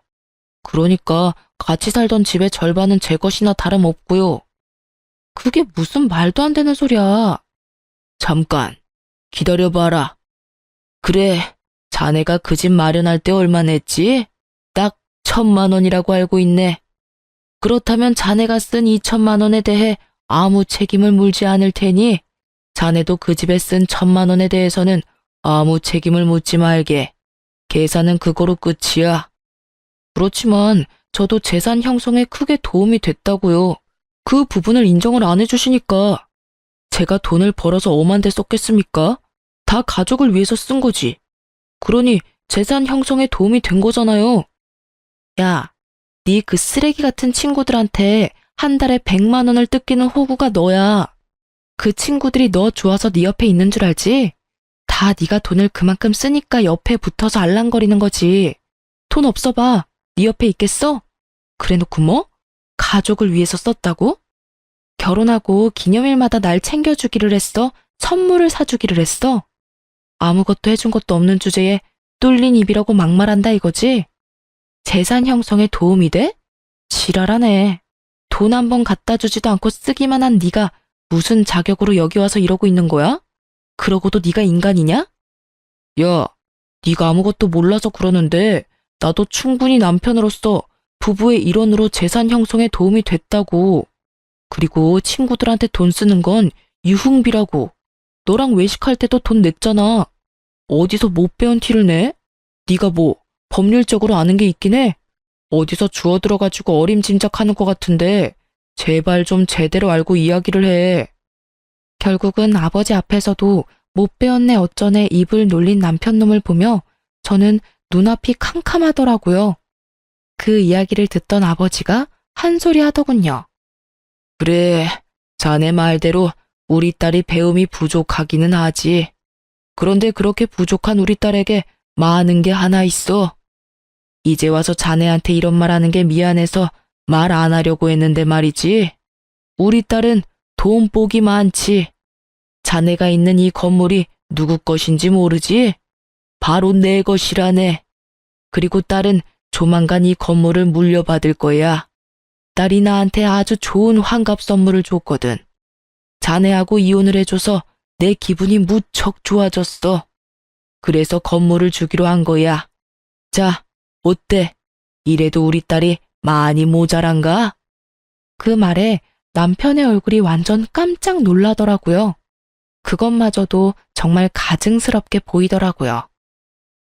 그러니까 같이 살던 집의 절반은 제 것이나 다름없고요. 그게 무슨 말도 안 되는 소리야. 잠깐, 기다려봐라. 그래, 자네가 그 집 마련할 때 얼마 냈지? 딱 1,000만 원이라고 알고 있네. 그렇다면 자네가 쓴 2천만 원에 대해 아무 책임을 물지 않을 테니 자네도 그 집에 쓴 1,000만 원에 대해서는 아무 책임을 묻지 말게. 계산은 그거로 끝이야. 그렇지만 저도 재산 형성에 크게 도움이 됐다고요. 그 부분을 인정을 안 해주시니까 제가 돈을 벌어서 엄한데 썼겠습니까? 다 가족을 위해서 쓴 거지. 그러니 재산 형성에 도움이 된 거잖아요. 야, 네 그 쓰레기 같은 친구들한테 한 달에 100만 원을 뜯기는 호구가 너야. 그 친구들이 너 좋아서 네 옆에 있는 줄 알지? 다 네가 돈을 그만큼 쓰니까 옆에 붙어서 알랑거리는 거지. 돈 없어 봐. 네 옆에 있겠어? 그래놓고 뭐? 가족을 위해서 썼다고? 결혼하고 기념일마다 날 챙겨주기를 했어? 선물을 사주기를 했어? 아무것도 해준 것도 없는 주제에 뚫린 입이라고 막말한다 이거지? 재산 형성에 도움이 돼? 지랄하네. 돈 한 번 갖다 주지도 않고 쓰기만 한 네가 무슨 자격으로 여기 와서 이러고 있는 거야? 그러고도 네가 인간이냐? 야, 네가 아무것도 몰라서 그러는데 나도 충분히 남편으로서 부부의 일원으로 재산 형성에 도움이 됐다고. 그리고 친구들한테 돈 쓰는 건 유흥비라고. 너랑 외식할 때도 돈 냈잖아. 어디서 못 배운 티를 내? 네가 뭐 법률적으로 아는 게 있긴 해? 어디서 주워들어가지고 어림짐작하는 것 같은데 제발 좀 제대로 알고 이야기를 해. 결국은 아버지 앞에서도 못 배웠네 어쩌네 입을 놀린 남편놈을 보며 저는 눈앞이 캄캄하더라고요. 그 이야기를 듣던 아버지가 한 소리 하더군요. 그래, 자네 말대로 우리 딸이 배움이 부족하기는 하지. 그런데 그렇게 부족한 우리 딸에게 많은 게 하나 있어. 이제 와서 자네한테 이런 말 하는 게 미안해서 말 안 하려고 했는데 말이지. 우리 딸은 돈복이 많지. 자네가 있는 이 건물이 누구 것인지 모르지? 바로 내 것이라네. 그리고 딸은 조만간 이 건물을 물려받을 거야. 딸이 나한테 아주 좋은 환갑 선물을 줬거든. 자네하고 이혼을 해줘서 내 기분이 무척 좋아졌어. 그래서 건물을 주기로 한 거야. 자, 어때? 이래도 우리 딸이 많이 모자란가? 그 말에 남편의 얼굴이 완전 깜짝 놀라더라고요. 그것마저도 정말 가증스럽게 보이더라고요.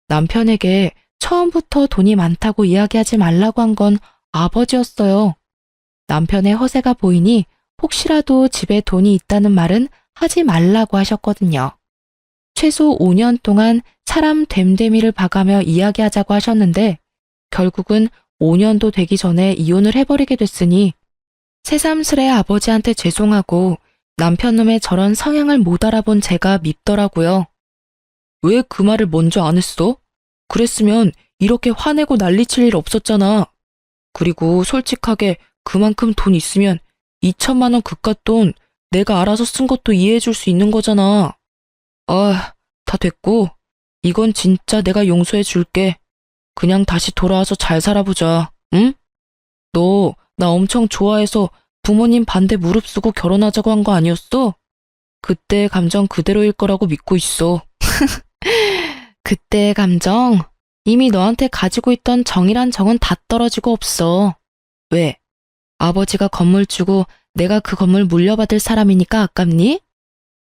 남편에게 처음부터 돈이 많다고 이야기하지 말라고 한 건 아버지였어요. 남편의 허세가 보이니 혹시라도 집에 돈이 있다는 말은 하지 말라고 하셨거든요. 최소 5년 동안 사람 됨됨이를 봐가며 이야기하자고 하셨는데 결국은 5년도 되기 전에 이혼을 해버리게 됐으니 새삼스레 아버지한테 죄송하고 남편놈의 저런 성향을 못 알아본 제가 밉더라고요. 왜 그 말을 먼저 안 했어? 그랬으면 이렇게 화내고 난리칠 일 없었잖아. 그리고 솔직하게 그만큼 돈 있으면 2천만 원 그깟 돈 내가 알아서 쓴 것도 이해해 줄 수 있는 거잖아. 아, 다 됐고 이건 진짜 내가 용서해 줄게. 그냥 다시 돌아와서 잘 살아보자. 응? 너 나 엄청 좋아해서 부모님 반대 무릅쓰고 결혼하자고 한 거 아니었어? 그때 감정 그대로일 거라고 믿고 있어. 그때의 감정? 이미 너한테 가지고 있던 정이란 정은 다 떨어지고 없어. 왜? 아버지가 건물 주고 내가 그 건물 물려받을 사람이니까 아깝니?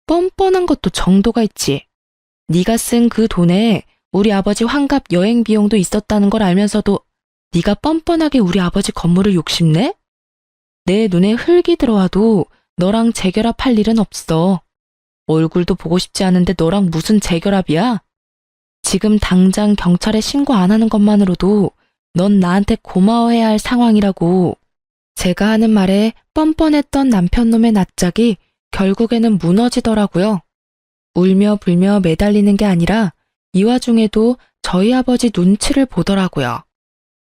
뻔뻔한 것도 정도가 있지. 네가 쓴 그 돈에 우리 아버지 환갑 여행 비용도 있었다는 걸 알면서도 네가 뻔뻔하게 우리 아버지 건물을 욕심내? 내 눈에 흙이 들어와도 너랑 재결합할 일은 없어. 얼굴도 보고 싶지 않은데 너랑 무슨 재결합이야? 지금 당장 경찰에 신고 안 하는 것만으로도 넌 나한테 고마워해야 할 상황이라고. 제가 하는 말에 뻔뻔했던 남편놈의 낯짝이 결국에는 무너지더라고요. 울며 불며 매달리는 게 아니라 이 와중에도 저희 아버지 눈치를 보더라고요.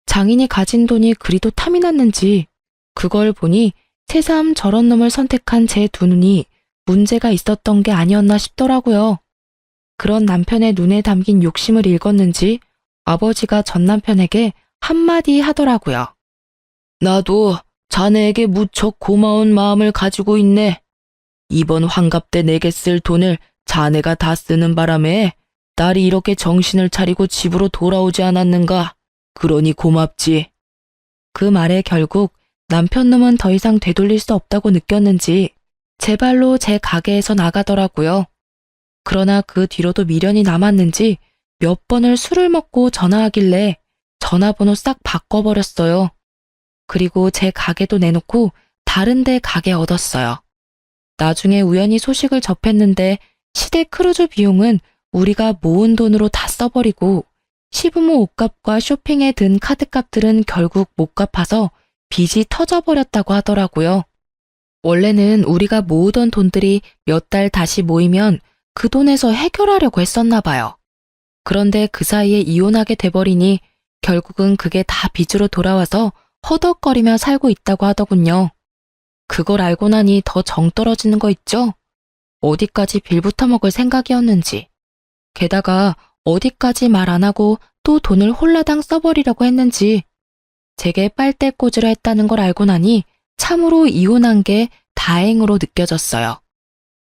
장인이 가진 돈이 그리도 탐이 났는지 그걸 보니 새삼 저런 놈을 선택한 제 두 눈이 문제가 있었던 게 아니었나 싶더라고요. 그런 남편의 눈에 담긴 욕심을 읽었는지 아버지가 전 남편에게 한마디 하더라고요. 나도 자네에게 무척 고마운 마음을 가지고 있네. 이번 환갑 때 내게 쓸 돈을 자네가 다 쓰는 바람에 딸이 이렇게 정신을 차리고 집으로 돌아오지 않았는가. 그러니 고맙지. 그 말에 결국 남편 놈은 더 이상 되돌릴 수 없다고 느꼈는지 제 발로 제 가게에서 나가더라고요. 그러나 그 뒤로도 미련이 남았는지 몇 번을 술을 먹고 전화하길래 전화번호 싹 바꿔버렸어요. 그리고 제 가게도 내놓고 다른 데 가게 얻었어요. 나중에 우연히 소식을 접했는데 시댁 크루즈 비용은 우리가 모은 돈으로 다 써버리고 시부모 옷값과 쇼핑에 든 카드값들은 결국 못 갚아서 빚이 터져버렸다고 하더라고요. 원래는 우리가 모으던 돈들이 몇 달 다시 모이면 그 돈에서 해결하려고 했었나 봐요. 그런데 그 사이에 이혼하게 돼버리니 결국은 그게 다 빚으로 돌아와서 허덕거리며 살고 있다고 하더군요. 그걸 알고 나니 더 정 떨어지는 거 있죠? 어디까지 빌부터 먹을 생각이었는지. 게다가 어디까지 말 안 하고 또 돈을 홀라당 써버리려고 했는지. 제게 빨대꽂으려 했다는 걸 알고 나니 참으로 이혼한 게 다행으로 느껴졌어요.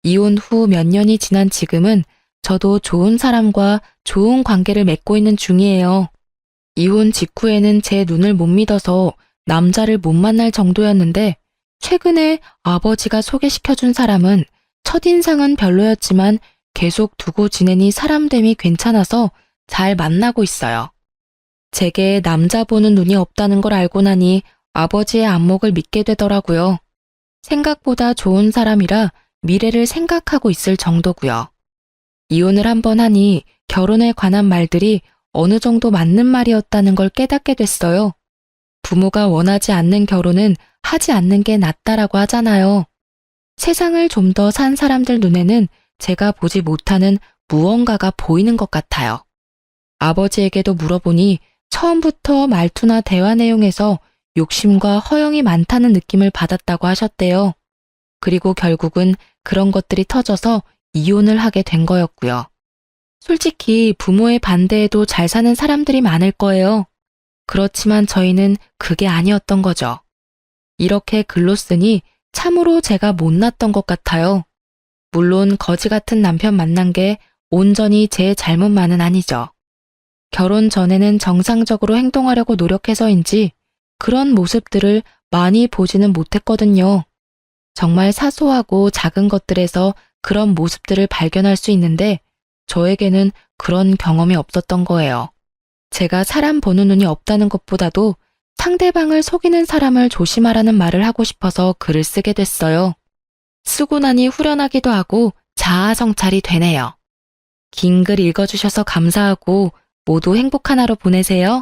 이혼 후 몇 년이 지난 지금은 저도 좋은 사람과 좋은 관계를 맺고 있는 중이에요. 이혼 직후에는 제 눈을 못 믿어서 남자를 못 만날 정도였는데 최근에 아버지가 소개시켜준 사람은 첫인상은 별로였지만 계속 두고 지내니 사람됨이 괜찮아서 잘 만나고 있어요. 제게 남자 보는 눈이 없다는 걸 알고 나니 아버지의 안목을 믿게 되더라고요. 생각보다 좋은 사람이라 미래를 생각하고 있을 정도고요. 이혼을 한 번 하니 결혼에 관한 말들이 어느 정도 맞는 말이었다는 걸 깨닫게 됐어요. 부모가 원하지 않는 결혼은 하지 않는 게 낫다라고 하잖아요. 세상을 좀 더 산 사람들 눈에는 제가 보지 못하는 무언가가 보이는 것 같아요. 아버지에게도 물어보니 처음부터 말투나 대화 내용에서 욕심과 허영이 많다는 느낌을 받았다고 하셨대요. 그리고 결국은 그런 것들이 터져서 이혼을 하게 된 거였고요. 솔직히 부모의 반대에도 잘 사는 사람들이 많을 거예요. 그렇지만 저희는 그게 아니었던 거죠. 이렇게 글로 쓰니 참으로 제가 못났던 것 같아요. 물론 거지 같은 남편 만난 게 온전히 제 잘못만은 아니죠. 결혼 전에는 정상적으로 행동하려고 노력해서인지 그런 모습들을 많이 보지는 못했거든요. 정말 사소하고 작은 것들에서 그런 모습들을 발견할 수 있는데 저에게는 그런 경험이 없었던 거예요. 제가 사람 보는 눈이 없다는 것보다도 상대방을 속이는 사람을 조심하라는 말을 하고 싶어서 글을 쓰게 됐어요. 쓰고 나니 후련하기도 하고 자아 성찰이 되네요. 긴 글 읽어주셔서 감사하고 모두 행복한 하루 보내세요.